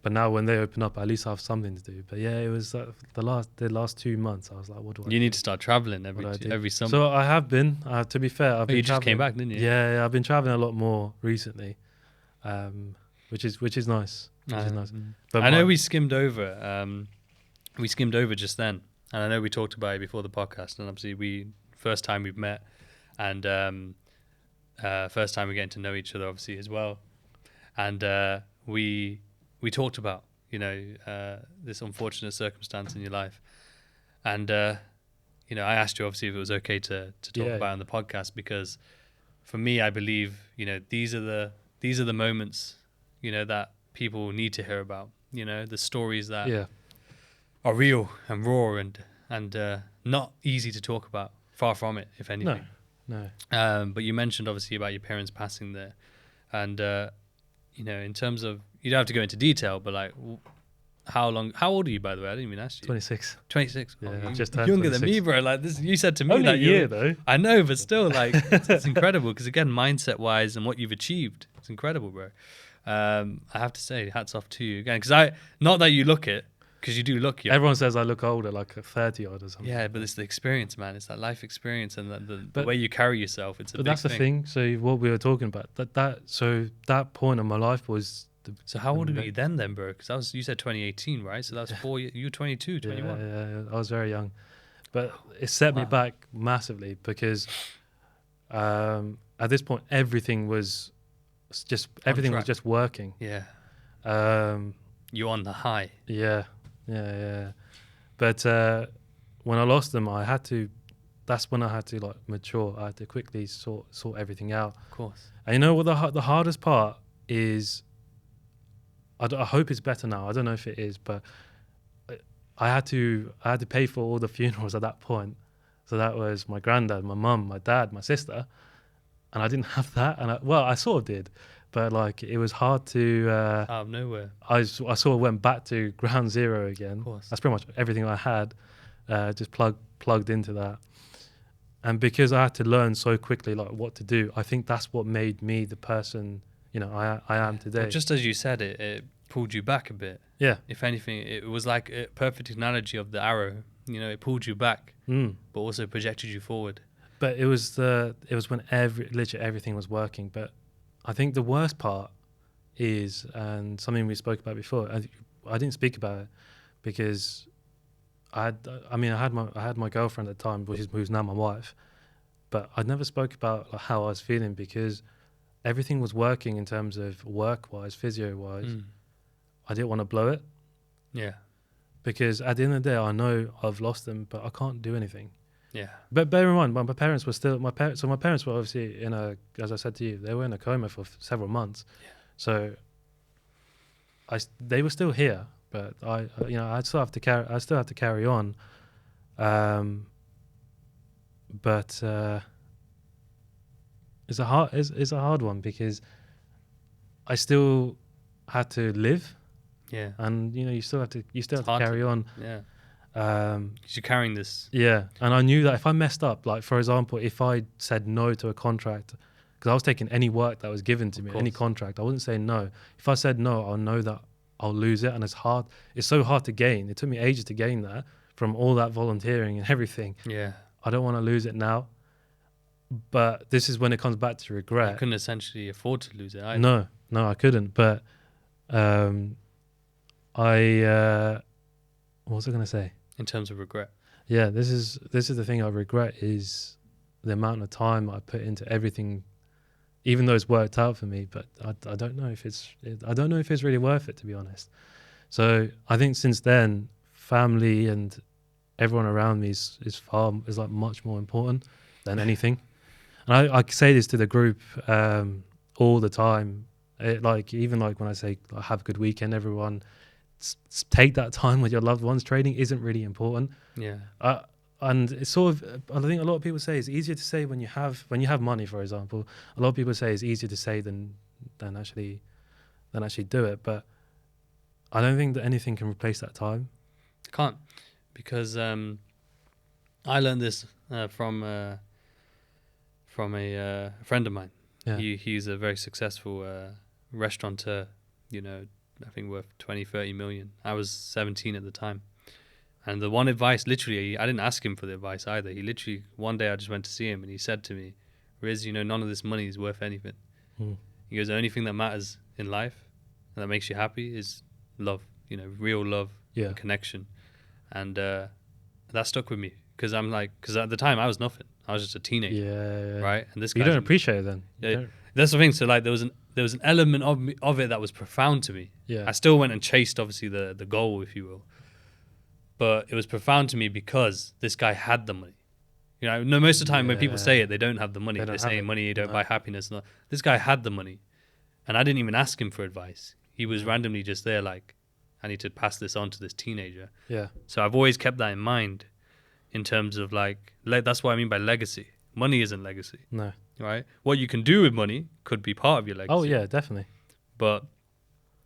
But now when they open up, at least I have something to do. But yeah, it was the last 2 months. I was like, what do I do? You need to start traveling every summer. So I have been, to be fair. You just came back, didn't you? Yeah, I've been traveling a lot more recently, which is nice. But I know we skimmed over just then. And I know we talked about it before the podcast, and obviously first time we've met, and first time we're getting to know each other, obviously, as well. And we talked about, this unfortunate circumstance in your life. And, I asked you, obviously, if it was okay to talk about it on the podcast, because for me, I believe, these are the moments, that people need to hear about, the stories that are real and raw and not easy to talk about. Far from it, if anything. No. But you mentioned obviously about your parents passing there, and in terms of, you don't have to go into detail, but like, how old are you, by the way? I didn't even ask you. 26. 26. Yeah, you're just turned younger 26. than me, bro. Like this, you said to me only that a year though. I know, but still, like, it's incredible because again, mindset wise and what you've achieved, it's incredible, bro. I have to say, hats off to you again, because not that you look it. Because you do look young. Everyone says I look older, like 30 odd or something. Yeah, but it's the experience, man. It's that life experience and the way you carry yourself. It's a big thing. But that's the thing. So what we were talking about, that point in my life was... So how old were you then, bro? Because you said 2018, right? So that was 4 years. You were 22, 21. Yeah, I was very young. But it set me back massively because at this point, everything was just working. Yeah. You're on the high. Yeah. But when I lost them, that's when I had to like mature. I had to quickly sort everything out. Of course. And you know what the hardest part is? I hope it's better now. I don't know if it is, but I had to pay for all the funerals at that point. So that was my granddad, my mum, my dad, my sister, and I didn't have that. And I sort of did. But like it was hard to out of nowhere. I sort of went back to ground zero again. Of course. That's pretty much everything I had, just plugged into that. And because I had to learn so quickly like what to do, I think that's what made me the person I am today. But just as you said, it pulled you back a bit. Yeah. If anything, it was like a perfect analogy of the arrow. It pulled you back, but also projected you forward. But it was when literally everything was working. But I think the worst part is, and something we spoke about before. I didn't speak about it because I had my girlfriend at the time, who's now my wife, but I never spoke about like, how I was feeling because everything was working in terms of work-wise, physio-wise. I didn't want to blow it. Yeah. Because at the end of the day, I know I've lost them, but I can't do anything. Yeah. But bear in mind, my parents were still my parents. So my parents were obviously as I said to you, they were in a coma for several months. Yeah. So they were still here, but I still have to carry on. But it's a hard one because I still had to live. Yeah. And you still have to carry on. Yeah. Because you're carrying this. Yeah. And I knew that if I messed up, like for example, if I said no to a contract, because I was taking any work that was given to me, any contract, I wouldn't say no. If I said no, I'll know that I'll lose it, and it's hard. It's so hard to gain. It took me ages to gain that from all that volunteering and everything. Yeah. I don't want to lose it now. But this is when it comes back to regret. You couldn't essentially afford to lose it either. No, I couldn't. But what was I going to say? In terms of regret. Yeah, this is the thing I regret is the amount of time I put into everything, even though it's worked out for me. But I don't know if it's really worth it, to be honest. So I think since then, family and everyone around me is like much more important than anything. And I say this to the group all the time. Even when I say have a good weekend, everyone take that time with your loved ones. Trading isn't really important. Yeah. And it's sort of, I think a lot of people say it's easier to say when you have money, for example. A lot of people say it's easier to say than actually do it. But I don't think that anything can replace that time. It can't, because I learned this from a friend of mine. Yeah. He's a very successful restaurateur, I think worth 20, 30 million. I was 17 at the time. And the one advice, literally, I didn't ask him for the advice either. He literally, one day I just went to see him and he said to me, Riz, none of this money is worth anything. He goes, the only thing that matters in life and that makes you happy is love, real love and connection. And that stuck with me because at the time I was nothing. I was just a teenager. Yeah. Right? And this you don't appreciate it then. Yeah, that's the thing. So there was an element of it that was profound to me. Yeah. I still went and chased obviously the goal, if you will. But it was profound to me because this guy had the money. Most of the time when people say it, they don't have the money. They're saying money don't buy happiness. And this guy had the money. And I didn't even ask him for advice. He was randomly just there like, I need to pass this on to this teenager. Yeah. So I've always kept that in mind in terms of that's what I mean by legacy. Money isn't legacy. No. Right? What you can do with money could be part of your legacy. Oh, yeah, definitely. But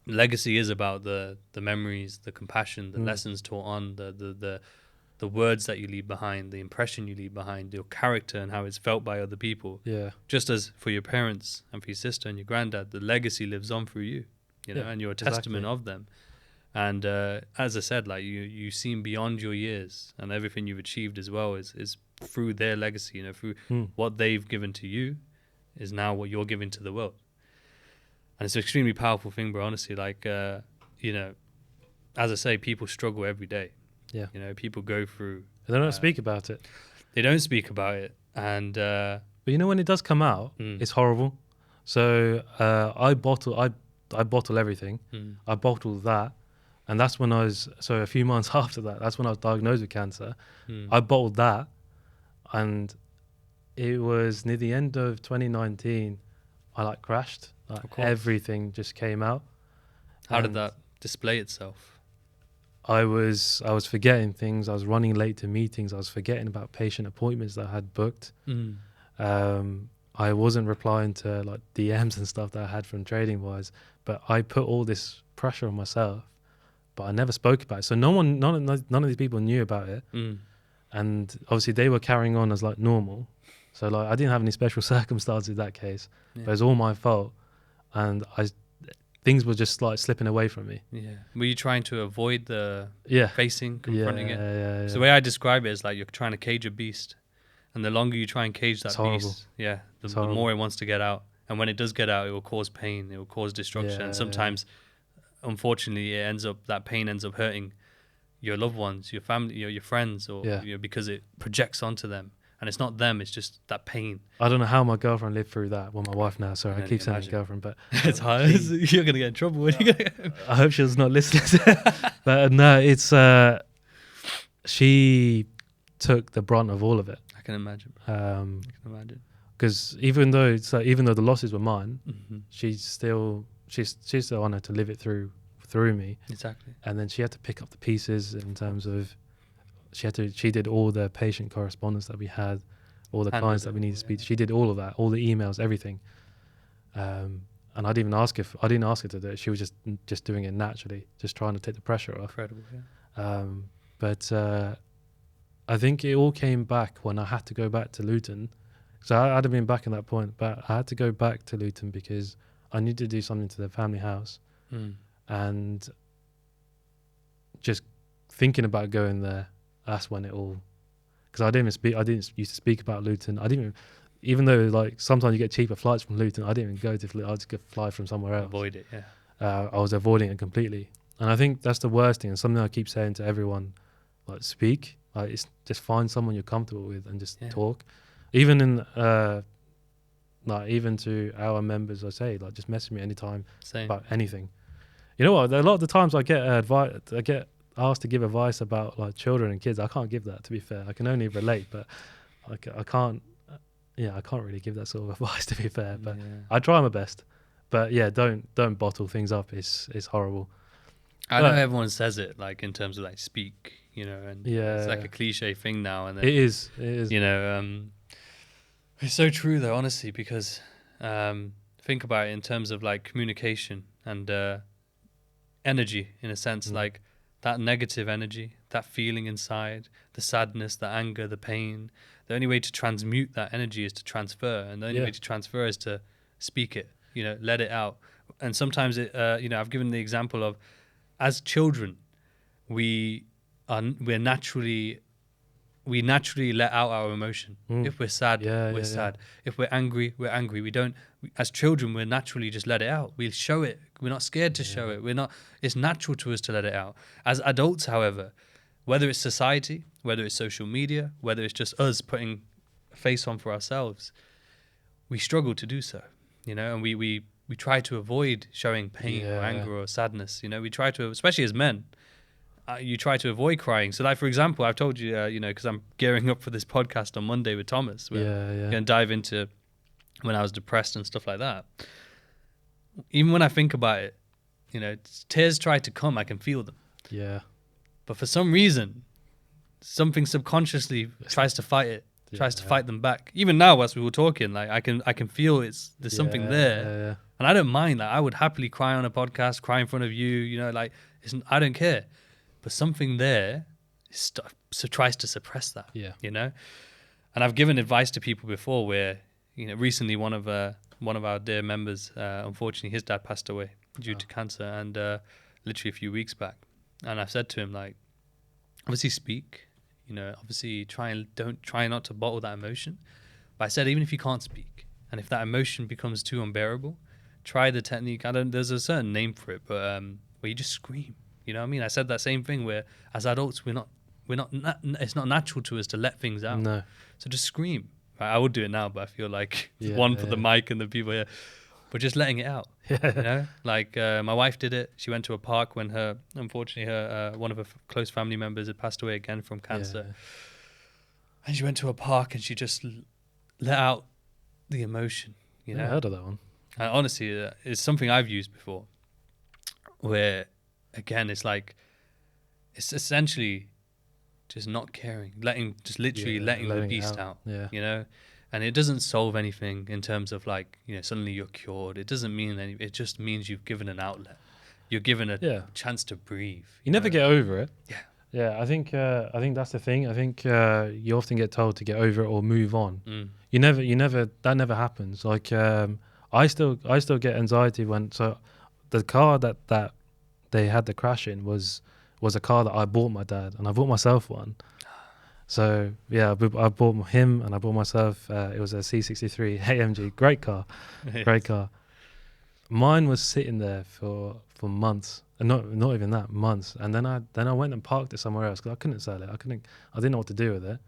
legacy is about the memories, the compassion, the lessons taught on, the words that you leave behind, the impression you leave behind, your character and how it's felt by other people. Yeah. Just as for your parents and for your sister and your granddad, the legacy lives on through you, and you're a testament of them. And as I said, you seem beyond your years, and everything you've achieved as well is through their legacy, through what they've given to you is now what you're giving to the world. And it's an extremely powerful thing, bro, honestly. As I say, people struggle every day. Yeah. People go through. They don't speak about it. They don't speak about it. And but when it does come out, it's horrible. So I bottle everything. I bottled that. And that's when a few months after that, that's when I was diagnosed with cancer. I bottled that. And it was near the end of 2019, I crashed. Everything just came out. How did that display itself? I was forgetting things. I was running late to meetings. I was forgetting about patient appointments that I had booked. I wasn't replying to DMs and stuff that I had from trading wise, but I put all this pressure on myself, but I never spoke about it. So none of these people knew about it. And obviously they were carrying on as normal. So I didn't have any special circumstances in that case, but it was all my fault. And things were just slipping away from me. Yeah. Were you trying to avoid the confronting it? Yeah. So the way I describe it is you're trying to cage a beast, and the longer you try and cage that beast, the more it wants to get out. And when it does get out, it will cause pain, it will cause destruction. And sometimes, unfortunately, that pain ends up hurting your loved ones, your family, your friends, or because it projects onto them. And it's not them, it's just that pain. I don't know how my girlfriend lived through that. Well, my wife now, sorry, I keep saying girlfriend, but it's hard. You're going to get in trouble. I hope she's not listening. But no, it's she took the brunt of all of it. I can imagine. Because even though the losses were mine, she's still honoured to live it through me. Exactly. And then she had to pick up the pieces in terms of she did all the patient correspondence that we had, all the clients that we needed to speak to. She did all of that, all the emails, everything. And I didn't ask her to do it. She was just doing it naturally, just trying to take the pressure off. Incredible, yeah. But I think it all came back when I had to go back to Luton. So I had been back in that point, but I had to go back to Luton because I needed to do something to the family house. And just thinking about going there, that's when it all, because I didn't used to speak about Luton. Even though like sometimes you get cheaper flights from Luton, I didn't even go to, I just go fly from somewhere else. Avoid it, yeah. I was avoiding it completely. And I think that's the worst thing, and something I keep saying to everyone, like speak, like it's just find someone you're comfortable with and just talk. Even in, even to our members, I say, like just message me anytime about anything. You know what? A lot of the times I get asked to give advice about like children and kids. I can't give that, to be fair. I can only relate, but I can't really give that sort of advice, to be fair. But I try my best. But yeah, don't bottle things up. It's horrible. I know everyone says it like in terms of like speak, and it's like a cliche thing now. And then, it is. It's so true though, honestly, because think about it in terms of like communication and energy, in a sense, like that negative energy, that feeling inside, the sadness, the anger, the pain. The only way to transmute that energy is to transfer, and the only way to transfer is to speak it, let it out. And sometimes I've given the example of, as children, we naturally let out our emotion. If we're sad, we're sad. If we're angry, we're angry. As children, we naturally just let it out. We show it. We're not scared to show it. It's natural to us to let it out. As adults, however, whether it's society, whether it's social media, whether it's just us putting a face on for ourselves, we struggle to do so, and we try to avoid showing pain or anger or sadness. We try to, especially as men, you try to avoid crying. So like, for example, I've told you, because I'm gearing up for this podcast on Monday with Thomas. We're going to dive into when I was depressed and stuff like that. Even when I think about it, tears try to come, I can feel them. Yeah. But for some reason, something subconsciously tries to fight it, tries to fight them back. Even now, as we were talking, like I can feel there's something there. And I don't mind. Like I would happily cry on a podcast, cry in front of you, I don't care. But something there tries to suppress that, And I've given advice to people before where, recently one of our dear members, unfortunately, his dad passed away due to cancer, and literally a few weeks back. And I've said to him, like, obviously speak, obviously try not to bottle that emotion. But I said, even if you can't speak, and if that emotion becomes too unbearable, try the technique. There's a certain name for it, but where you just scream. You know what I mean? I said that same thing where as adults, it's not natural to us to let things out. No. So just scream. I would do it now, but I feel like one for the mic and the people here. But just letting it out, Like my wife did it. She went to a park when unfortunately one of her close family members had passed away again from cancer. Yeah. And she went to a park and she just let out the emotion, I heard of that one. And honestly, it's something I've used before where, again, it's like, it's essentially just not caring, letting the beast out. And it doesn't solve anything in terms of like, suddenly you're cured. It doesn't mean anything. It just means you've given an outlet. You're given a chance to breathe. You never get over it. Yeah. I think that's the thing. I think you often get told to get over it or move on. You never. That never happens. Like I still get anxiety so the car that they had the crash in was a car that I bought my dad, and I bought myself one. So yeah, I bought him and I bought myself. It was a C63 AMG, great car, great car. Mine was sitting there for months, and not even that, months. And then I went and parked it somewhere else because I couldn't sell it. I didn't know what to do with it.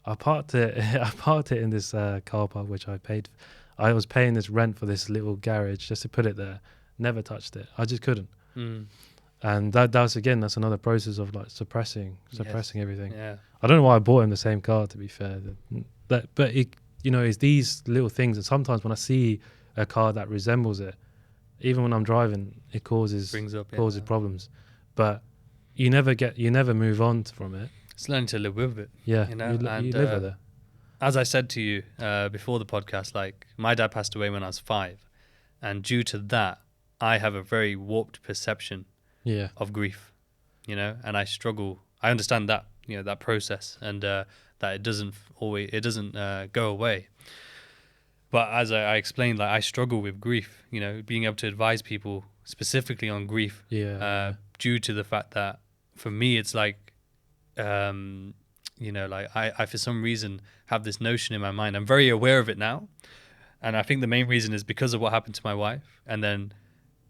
I parked it in this car park which I paid. I was paying this rent for this little garage just to put it there. Never touched it. I just couldn't. And that's another process of like suppressing everything. Yeah. I don't know why I bought him the same car, to be fair. But it, it's these little things. And sometimes when I see a car that resembles it, even when I'm driving, it causes problems. But you never move on from it. It's learning to live with it. Yeah, you know, you live with it. As I said to you before the podcast, like my dad passed away when I was 5, and due to that, I have a very warped perception of grief, and I struggle. I understand that, that process, and that it doesn't go away. But as I explained, like I struggle with grief, being able to advise people specifically on grief, due to the fact that for me, it's like, like I for some reason have this notion in my mind. I'm very aware of it now. And I think the main reason is because of what happened to my wife, and then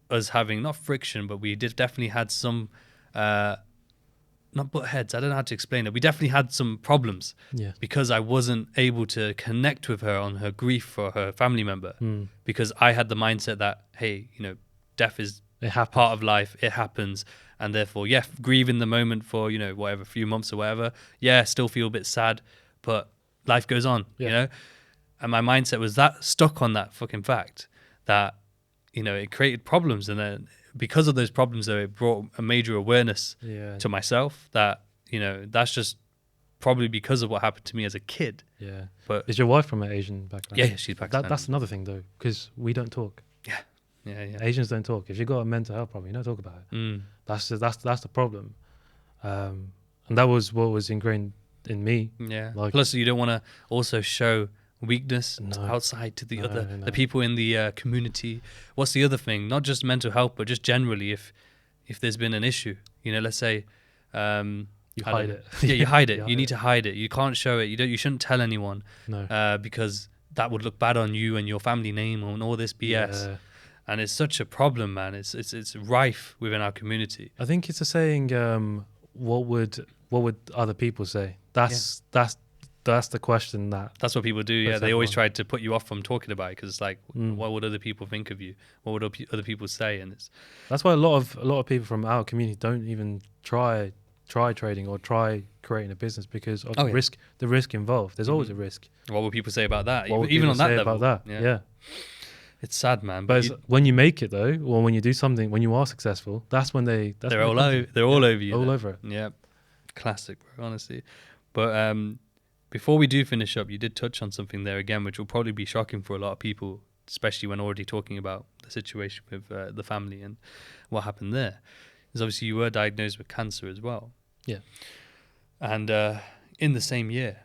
us having not friction, but we definitely had some, not butt heads. I don't know how to explain it. We definitely had some problems because I wasn't able to connect with her on her grief for her family member, because I had the mindset that, hey, death is part of life. It happens. And therefore, grieve in the moment for, whatever, few months or whatever. Yeah, still feel a bit sad, but life goes on, And my mindset was that stuck on that fucking fact that, it created problems. And then because of those problems, though, it brought a major awareness to myself that, that's just probably because of what happened to me as a kid. Yeah. But is your wife from an Asian background? Yeah, she's Pakistani. That's another thing, though, because we don't talk. Yeah. Asians don't talk. If you've got a mental health problem, you don't talk about it. That's the problem. And that was what was ingrained in me. Yeah. Plus, you don't want to also show weakness outside to the the people in the community. What's the other thing? Not just mental health, but just generally, if there's been an issue, let's say, you hide it. Yeah, you hide it. You need to hide it. You can't show it. You shouldn't tell anyone. No. Because that would look bad on you and your family name and all this BS. Yeah. And it's such a problem, man. It's rife within our community. I think it's a saying. What would other people say? That's the question. That's what people do. Yeah, they always try to put you off from talking about it because it's like, what would other people think of you? What would other people say? And that's why a lot of people from our community don't even try trading or try creating a business because of the risk involved. There's always a risk. What would people say about that? Even on that level. About that? Yeah. It's sad, man. But when you make it, though, or when you do something, when you are successful, that's when they're all over you. All over it. Yeah, classic, bro, honestly. But before we do finish up, you did touch on something there again, which will probably be shocking for a lot of people, especially when already talking about the situation with the family and what happened there. Is obviously you were diagnosed with cancer as well. Yeah. And in the same year,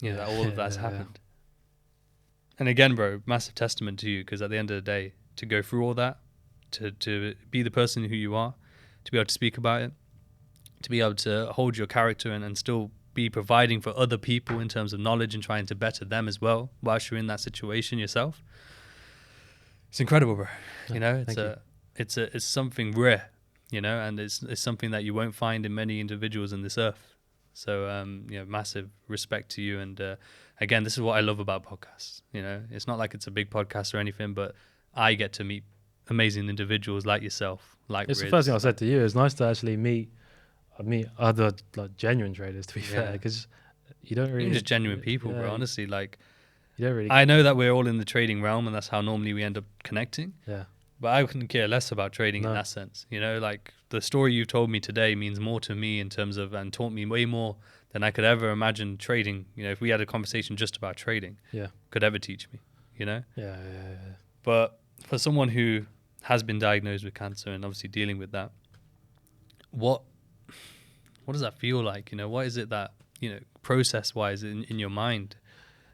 that all of that's happened. And again, bro, massive testament to you, because at the end of the day, to go through all that, to be the person who you are, to be able to speak about it, to be able to hold your character and still be providing for other people in terms of knowledge and trying to better them as well, whilst you're in that situation yourself. It's incredible, bro. It's something rare, and it's something that you won't find in many individuals on this earth. So, massive respect to you. And again, this is what I love about podcasts. It's not like it's a big podcast or anything, but I get to meet amazing individuals like yourself, like It's Riz. The first thing I said to you. It's nice to actually meet other like genuine traders, to be fair, because you don't really... Even just genuine people, bro, honestly. Like, you don't really... I know that we're all in the trading realm, and that's how normally we end up connecting. Yeah. But I couldn't care less about trading in that sense. Like the story you've told me today means more to me in terms of, and taught me way more than I could ever imagine trading. If we had a conversation just about trading, could ever teach me, Yeah. But for someone who has been diagnosed with cancer and obviously dealing with that, what does that feel like? What is it that, process wise in your mind?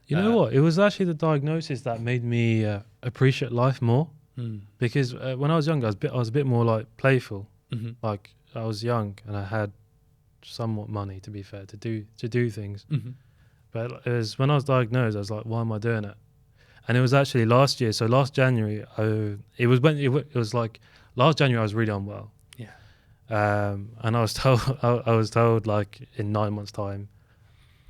You know what? It was actually the diagnosis that made me appreciate life more. Because when I was younger, I was a bit more like playful. Mm-hmm. Like I was young and I had somewhat money, to be fair, to do things. Mm-hmm. But it was when I was diagnosed, I was like, why am I doing it? And it was actually last year. So last January, it was like last January I was really unwell. Yeah. And I was told I was told like in 9 months' time,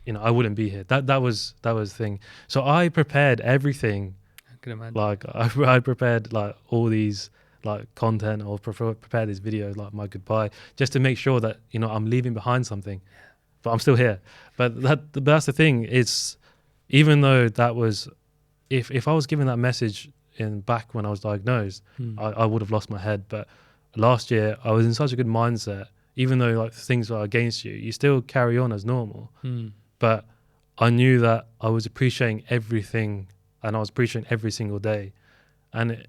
I wouldn't be here. That was the thing. So I prepared everything. I can imagine. Like I prepared like all these like content, or prepared these videos like my goodbye, just to make sure that I'm leaving behind something. But I'm still here. But that's the thing. It's even though that was, if I was given that message back when I was diagnosed, I would have lost my head. But last year I was in such a good mindset. Even though like things are against you, you still carry on as normal. But I knew that I was appreciating everything, and I was appreciating every single day. And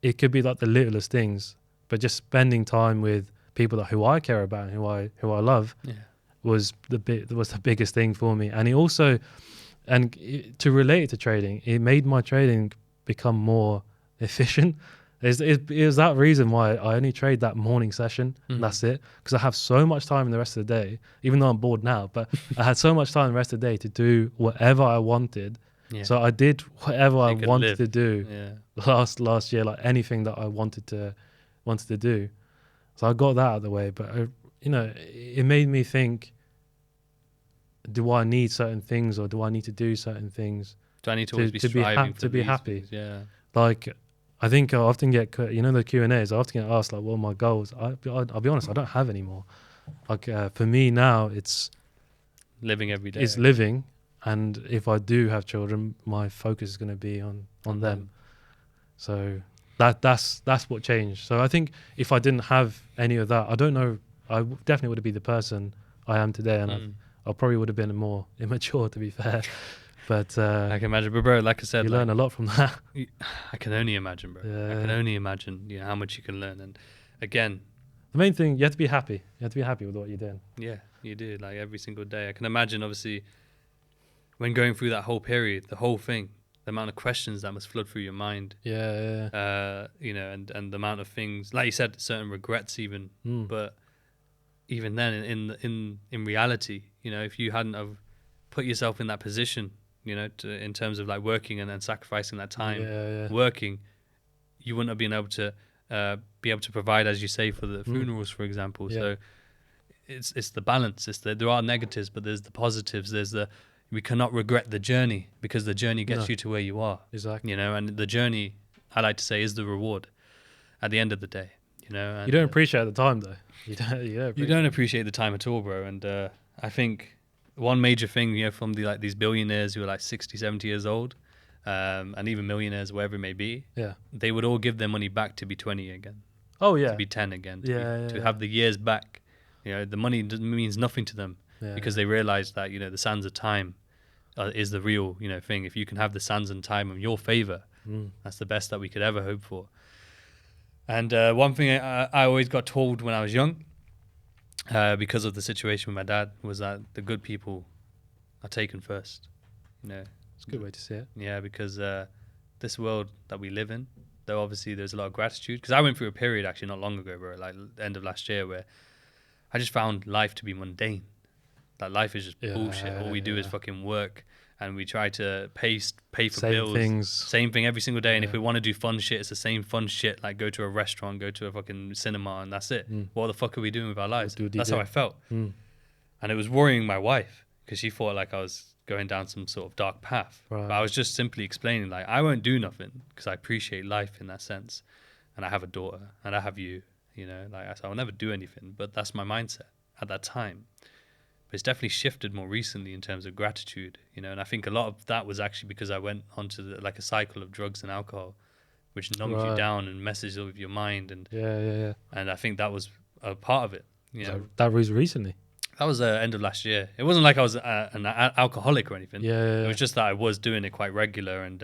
it could be like the littlest things, but just spending time with people who I care about and who I love. Yeah. was the biggest thing for me. And it also, to relate it to trading, it made my trading become more efficient. It was that reason why I only trade that morning session. And that's it, because I have so much time in the rest of the day, even though I'm bored now, but I had so much time the rest of the day to do whatever I wanted. Yeah. So I did whatever I wanted to do last year, like anything that I wanted to do. So I got that out of the way. But it made me think, do I need certain things, or do I need to do certain things? Do I need to always be striving to be happy? Things? Yeah. Like, I think I often get, the Q&As, I often get asked, like, what are my goals? I'll be honest, I don't have any more. Like, for me now, it's living every day. It's living. And if I do have children, my focus is going to be on them. So that's what changed. So I think if I didn't have any of that, I don't know, I definitely would have been the person I am today. And I probably would have been more immature, to be fair. But I can imagine. But bro, like I said, you learn a lot from that. I can only imagine, bro. Yeah. I can only imagine how much you can learn. And again, the main thing, you have to be happy. You have to be happy with what you're doing. Yeah, you do. Like every single day. I can imagine, obviously, when going through that whole period, the whole thing, the amount of questions that must flood through your mind. Yeah. And the amount of things, like you said, certain regrets even. But even then, in reality, if you hadn't have put yourself in that position, in terms of like working and then sacrificing that time working, you wouldn't have been able to provide, as you say, for the funerals, for example. So it's the balance. There are negatives, but there's the positives. We cannot regret the journey, because the journey gets you to where you are. Exactly. And the journey, I like to say, is the reward at the end of the day. And you don't appreciate the time though. You don't appreciate the time at all, bro. And I think one major thing, from these billionaires who are like 60, 70 years old, and even millionaires, wherever it may be, they would all give their money back to be 20 again. Oh yeah. To be 10 again. To have the years back. The money means nothing to them. Because they realize that the sands of time is the real thing. If you can have the sands and time in your favor, that's the best that we could ever hope for. And one thing I always got told when I was young, because of the situation with my dad, was that the good people are taken first. It's a good way to see it. Yeah, because this world that we live in, though obviously there's a lot of gratitude. Because I went through a period actually not long ago, bro, like the end of last year, where I just found life to be mundane. That life is just bullshit. All we do is fucking work, and we try to pay for bills. Same thing every single day. And if we want to do fun shit, it's the same fun shit. Like go to a restaurant, go to a fucking cinema, and that's it. What the fuck are we doing with our lives? That's how I felt. And it was worrying my wife, because she thought like I was going down some sort of dark path. Right. But I was just simply explaining, like, I won't do nothing because I appreciate life in that sense. And I have a daughter, and I have you, like, so I'll never do anything. But that's my mindset at that time. But it's definitely shifted more recently in terms of gratitude, and I think a lot of that was actually because I went onto a cycle of drugs and alcohol, which numbs you down and messes with your mind. And and I think that was a part of it. That was recently. That was the end of last year. It wasn't like I was an alcoholic or anything. It was just that I was doing it quite regular, and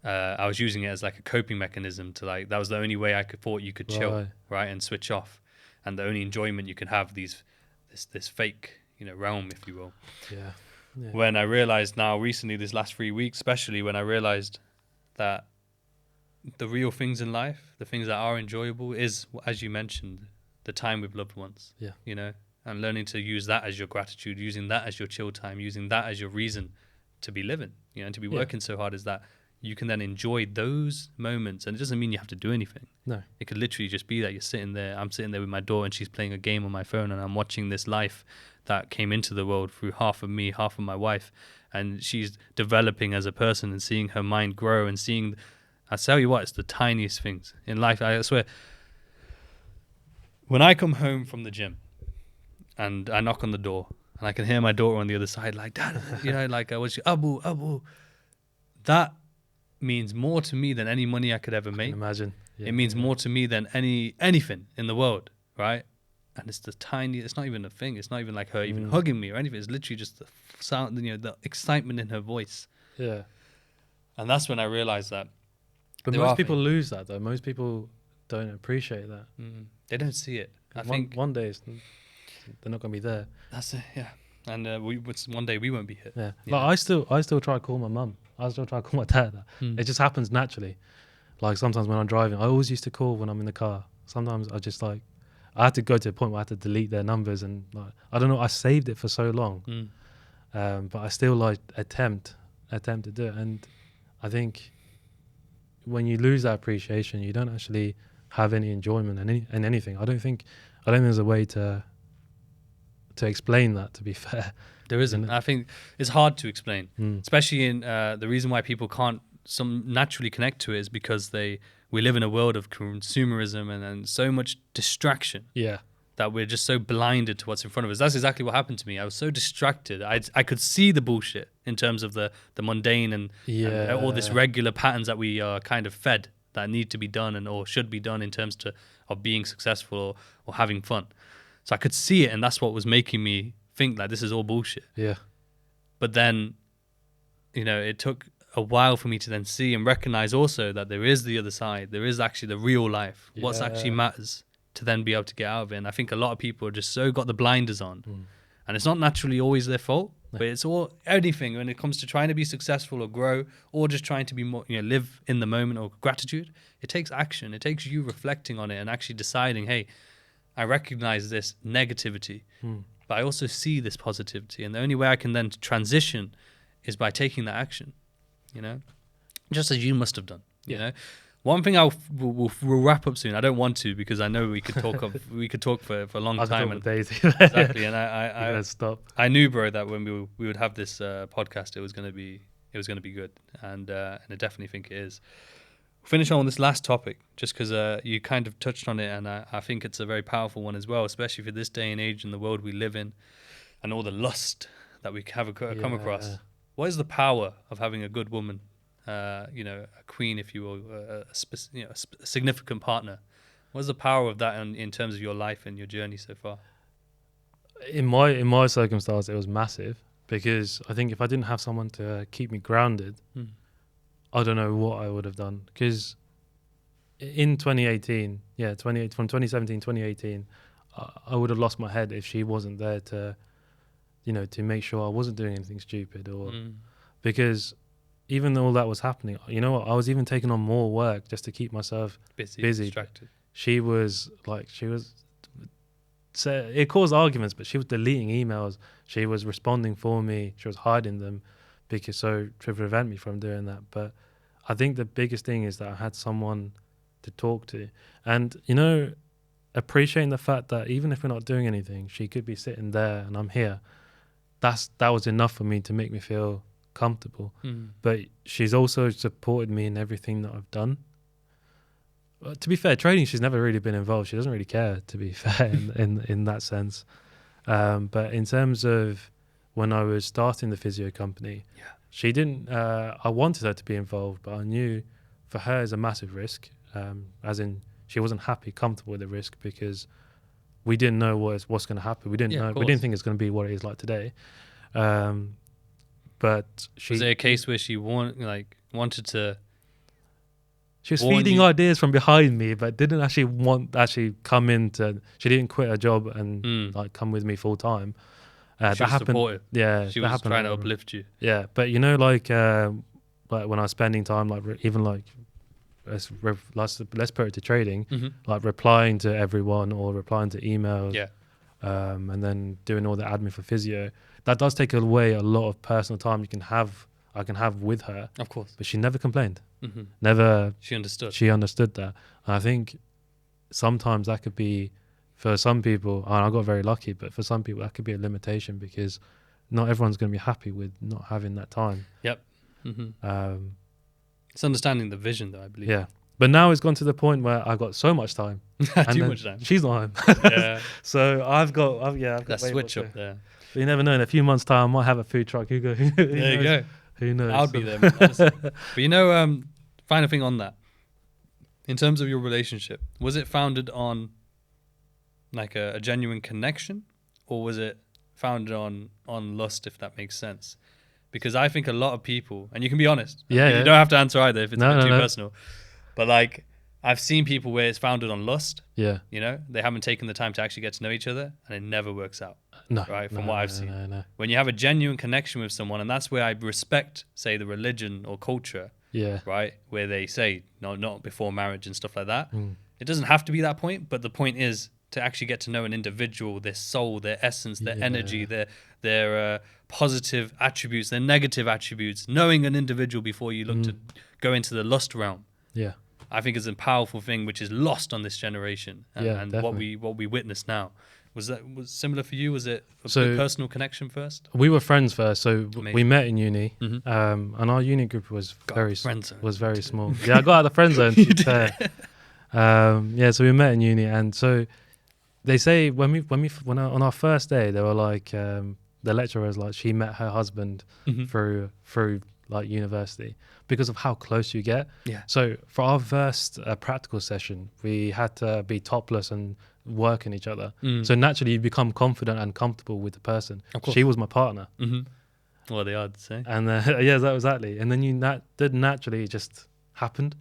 I was using it as like a coping mechanism to that was the only way I thought you could chill, right, and switch off, and the only enjoyment you could have this fake realm, if you will. When I realized now recently, this last 3 weeks especially, when I realized that the real things in life, the things that are enjoyable, is, as you mentioned, the time with loved ones. and learning to use that as your gratitude, using that as your chill time, using that as your reason to be living, and to be working so hard, is that you can then enjoy those moments. And it doesn't mean you have to do anything. No. It could literally just be that you're sitting there, I'm sitting there with my daughter and she's playing a game on my phone, and I'm watching this life that came into the world through half of me, half of my wife, and she's developing as a person and seeing her mind grow and seeing, I tell you what, it's the tiniest things in life. I swear, when I come home from the gym and I knock on the door and I can hear my daughter on the other side, like, Dad, like, what's your Abu? That means more to me than any money I could ever make. Imagine. Yeah, it means more to me than anything in the world, right? And it's the tiny, it's not even a thing. It's not even like her even hugging me or anything. It's literally just the sound, the excitement in her voice. Yeah. And that's when I realized that. But most people lose that, though. Most people don't appreciate that. They don't see it. I think one day they're not going to be there. That's it, yeah. And one day we won't be here. Yeah. Like I still try to call my mum. I still try to call my dad. It just happens naturally. Like sometimes when I'm driving, I always used to call when I'm in the car. Sometimes I had to go to a point where I had to delete their numbers, and like, I don't know, I saved it for so long. But I still like attempt to do it. And I think when you lose that appreciation, you don't actually have any enjoyment in anything. I don't think there's a way to explain that, to be fair. There isn't. I think it's hard to explain, especially in the reason why people can't naturally connect to it is because we live in a world of consumerism and so much distraction. Yeah. That we're just so blinded to what's in front of us. That's exactly what happened to me. I was so distracted. I could see the bullshit in terms of the mundane and all this regular patterns that we are kind of fed that need to be done or should be done in terms of being successful or having fun. So I could see it, and that's what was making me think like this is all bullshit. Yeah. But then, it took a while for me to then see and recognize also that there is the other side. There is actually the real life, what's actually matters, to then be able to get out of it. And I think a lot of people are just so got the blinders on, and it's not naturally always their fault, but it's all anything when it comes to trying to be successful or grow or just trying to be more, live in the moment or gratitude. It takes action. It takes you reflecting on it and actually deciding, hey, I recognize this negativity, but I also see this positivity. And the only way I can then transition is by taking that action, just as you must have done, One thing we'll wrap up soon. I don't want to because I know we could talk for a long time. Exactly. And I knew, bro, that when we would have this podcast, it was going to be good, and I definitely think it is. Finish on this last topic, just because you kind of touched on it, and I think it's a very powerful one as well, especially for this day and age and the world we live in, and all the lust that we have come across. What is the power of having a good woman? A queen, if you will, a significant partner. What's the power of that in terms of your life and your journey so far? In my circumstance, it was massive, because I think if I didn't have someone to keep me grounded, I don't know what I would have done. Because in 2018, from 2017, 2018, I would have lost my head if she wasn't there to make sure I wasn't doing anything stupid, or because even though all that was happening, I was even taking on more work just to keep myself busy. Distracted. So it caused arguments, but she was deleting emails. She was responding for me. She was hiding them to prevent me from doing that. But I think the biggest thing is that I had someone to talk to, and appreciating the fact that even if we're not doing anything, she could be sitting there and I'm here. That was enough for me to make me feel comfortable. But she's also supported me in everything that I've done. To be fair, trading, she's never really been involved. She doesn't really care, to be fair, in that sense. But in terms of when I was starting the physio company, she didn't. I wanted her to be involved, but I knew for her it's a massive risk. As in, she wasn't comfortable with the risk, because we didn't know what's going to happen. We didn't know. We didn't think it's going to be what it is like today. But was it a case where she wanted to? She was feeding ideas from behind me, but didn't actually come into. She didn't quit her job and come with me full time. She was happened. Supportive. Yeah, she was trying to uplift you. Yeah, but like when I was spending time, let's put it to trading, like replying to everyone or replying to emails. Yeah. and then doing all the admin for physio. That does take away a lot of personal time I can have with her. Of course. But she never complained. Mm-hmm. Never. She understood. She understood that. And I think sometimes that could be, for some people, and I got very lucky, but for some people that could be a limitation because not everyone's going to be happy with not having that time. Yep. It's understanding the vision, though, I believe. Yeah. But now it's gone to the point where I got so much time. Too much time. She's not home. Yeah. So I've got that switch up there. But you never know. In a few months' time, I might have a food truck. There you go. Who knows? I'll be there, man, honestly. But you know, final thing on that. In terms of your relationship, was it founded on like a genuine connection, or was it founded on lust, if that makes sense? Because I think a lot of people, and you can be honest. Yeah. You don't have to answer either if it's no, too no. personal. But like, I've seen people where it's founded on lust. Yeah. You know, they haven't taken the time to actually get to know each other, and it never works out. No. Right, from what I've seen. No. When you have a genuine connection with someone, and that's where I respect, say, the religion or culture. Yeah. Right, where they say no, not before marriage and stuff like that. It doesn't have to be that point, but the point is to actually get to know an individual, their soul, their essence, their energy, their positive attributes, their negative attributes. Knowing an individual before you look to go into the lust realm. Yeah. I think is a powerful thing which is lost on this generation, and what we witness now. Was similar for you? Was it a personal connection first? We were friends first, so we met in uni, Mm-hmm. and our uni group was very small. Yeah, I got out of the friend zone. So we met in uni, and so they say when on our first day, they were like, the lecturer was like, she met her husband through like university because of how close you get. Yeah. So for our first practical session, we had to be topless and work in each other. So naturally you become confident and comfortable with the person. Of course. She was my partner. Well, they are the same. And yeah, that was exactly. And then did naturally just happened.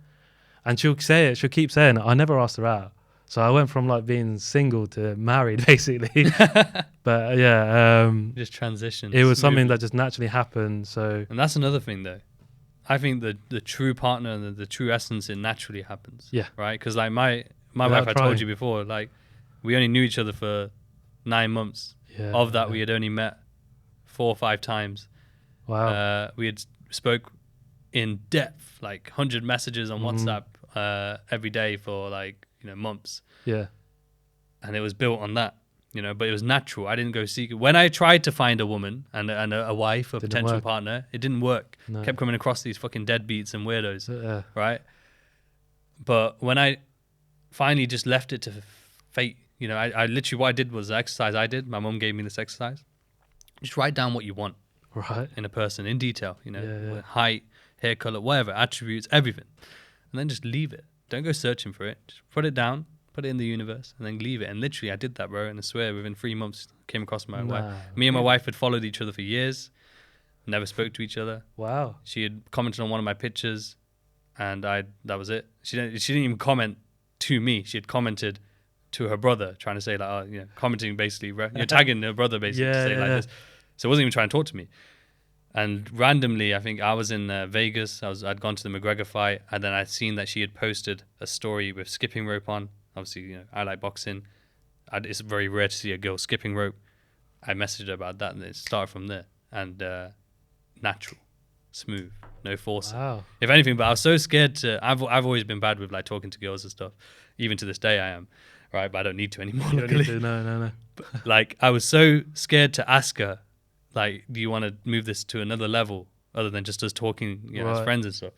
And she'll keep saying it. I never asked her out. So I went from like being single to married basically. But yeah, just transition. it was something that just naturally happened. So, and that's another thing though. I think the true partner and the true essence, it naturally happens. Yeah. Right? Because like my wife, I told you before, like we only knew each other for 9 months. Yeah, of that, we had only met 4 or 5 times. Wow. We had spoke in depth, like 100 messages on WhatsApp every day for like, months. Yeah. And it was built on that, but it was natural. I didn't go seek it. When I tried to find a woman and a wife, a potential partner, it didn't work. No. Kept coming across these fucking deadbeats and weirdos, Yeah. right? But when I finally just left it to fate, I literally, what I did was the exercise I did. My mum gave me this exercise. Just write down what you want. Right. In a person in detail, Yeah. height, hair color, whatever, attributes, everything. And then just leave it. Don't go searching for it. Just put it down, put it in the universe, and then leave it. And literally, I did that, bro. And I swear, within 3 months, came across my wife. Me and my wife had followed each other for years, never spoke to each other. Wow. She had commented on one of my pictures, and that was it. She didn't even comment to me. She had commented to her brother, trying to say like, commenting basically, tagging her brother basically to say like this. So it wasn't even trying to talk to me. And randomly, I think I was in Vegas. I'd gone to the McGregor fight, and then I'd seen that she had posted a story with skipping rope on. Obviously, I like boxing. It's very rare to see a girl skipping rope. I messaged her about that, and it started from there. And natural, smooth, no forcing. Wow. If anything, but I was so scared to. I've always been bad with like talking to girls and stuff. Even to this day, I am. Right, but I don't need to anymore. You don't need to, no. But, like, I was so scared to ask her, like, do you want to move this to another level other than just us talking, as friends and stuff?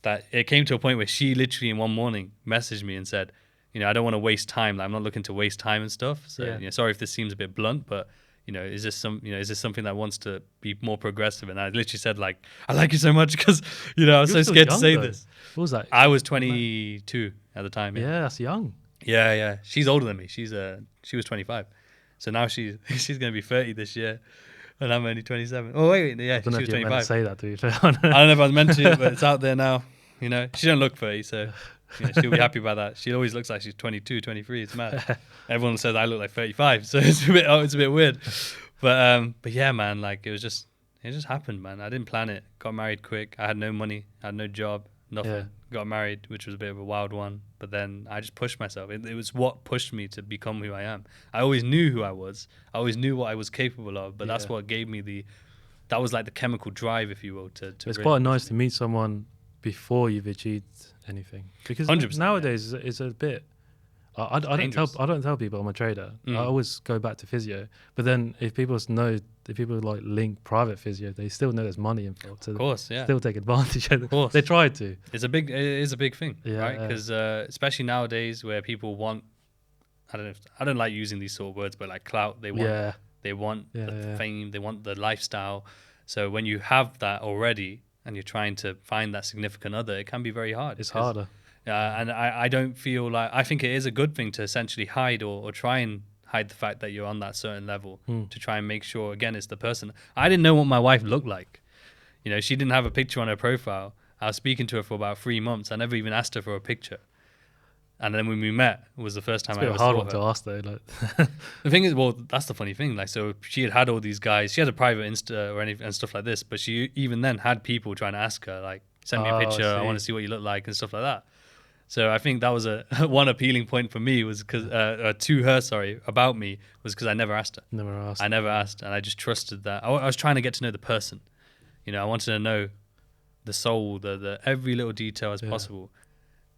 That it came to a point where she literally in one morning messaged me and said, I don't want to waste time. Like, I'm not looking to waste time and stuff. So, sorry if this seems a bit blunt, but is this something that wants to be more progressive? And I literally said, like, I like you so much because, I was so scared to say this. What was that? I was 22 at the time. Yeah, that's young. Yeah. She's older than me. She was 25. So now she's going to be 30 this year. And I'm only 27. Oh, wait. Yeah, she was 25. Say that to you. I don't know if I was meant to, but it's out there now. She don't look 30, so she'll be happy about that. She always looks like she's 22, 23. It's mad. Everyone says I look like 35, so it's a bit weird. But yeah, man, like it just happened, man. I didn't plan it. Got married quick. I had no money. I had no job. Nothing. Yeah. got married, which was a bit of a wild one. But then I just pushed myself. It was what pushed me to become who I am. I always knew who I was. I always knew what I was capable of. But that's what gave me that was like the chemical drive, if you will. It's really quite nice to meet someone before you've achieved anything. Because 100%, nowadays it's a bit... I don't tell people I'm a trader. I always go back to physio. But then if people like link private physio, they still know there's money involved. So of course, yeah. Still take advantage of it. Of course. They try to. It is a big thing, right? Because especially nowadays where people want, I don't like using these sort of words, but like clout, they want the fame, they want the lifestyle. So when you have that already and you're trying to find that significant other, it can be very hard. It's harder. And I don't feel like, I think it is a good thing to essentially hide or try and hide the fact that you're on that certain level to try and make sure, again, it's the person. I didn't know what my wife looked like. You know, she didn't have a picture on her profile. I was speaking to her for about 3 months. I never even asked her for a picture. And then when we met, it was the first time I ever saw her. It's a bit hard to ask though. Like. The thing is, well, that's the funny thing. Like, so she had all these guys. She had a private Insta or anything and stuff like this. But she even then had people trying to ask her, like, send me a picture. I want to see what you look like and stuff like that. So I think that was one appealing point for me was because to her, about me was because I never asked her. I never asked, and I just trusted that. I was trying to get to know the person. You know, I wanted to know the soul, the every little detail as possible.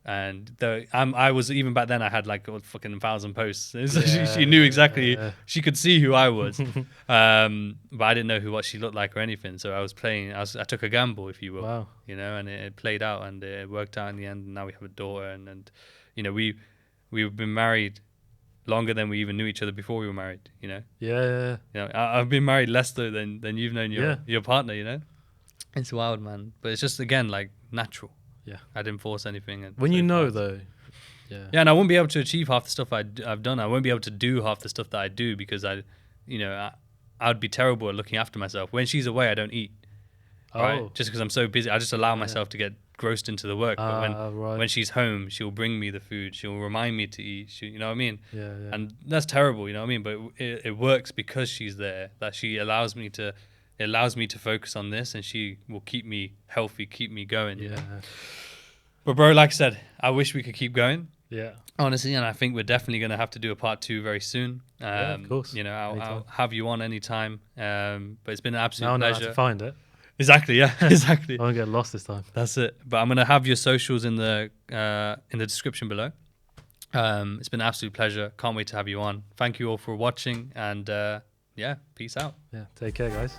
And I was, even back then I had like fucking 1,000 posts. So she knew exactly. She could see who I was, but I didn't know what she looked like or anything. So I was playing. I took a gamble, if you will. Wow. You know, and it played out, and it worked out in the end. And now we have a daughter, and you know, we've been married longer than we even knew each other before we were married. You know. Yeah. You know, I've been married less though than you've known your partner. You know, it's wild, man. But it's just again like natural. Yeah, I didn't force anything. When you know, though, and I won't be able to achieve half the stuff I've done. I won't be able to do half the stuff that I do because I would be terrible at looking after myself. When she's away, I don't eat. Right, just because I'm so busy, I just allow myself to get grossed into the work. But when she's home, she'll bring me the food. She'll remind me to eat. You know what I mean? Yeah. And that's terrible. You know what I mean? But it works because she's there. That she allows me to. It allows me to focus on this, and she will keep me healthy, keep me going. You know? But bro, like I said, I wish we could keep going. Yeah. Honestly, and I think we're definitely going to have to do a part 2 very soon. Of course. You know, I'll have you on anytime. But it's been an absolute pleasure. Now I have to find it. Exactly. Yeah. Exactly. I won't get lost this time. That's it. But I'm going to have your socials in the description below. It's been an absolute pleasure. Can't wait to have you on. Thank you all for watching, and peace out. Yeah, take care, guys.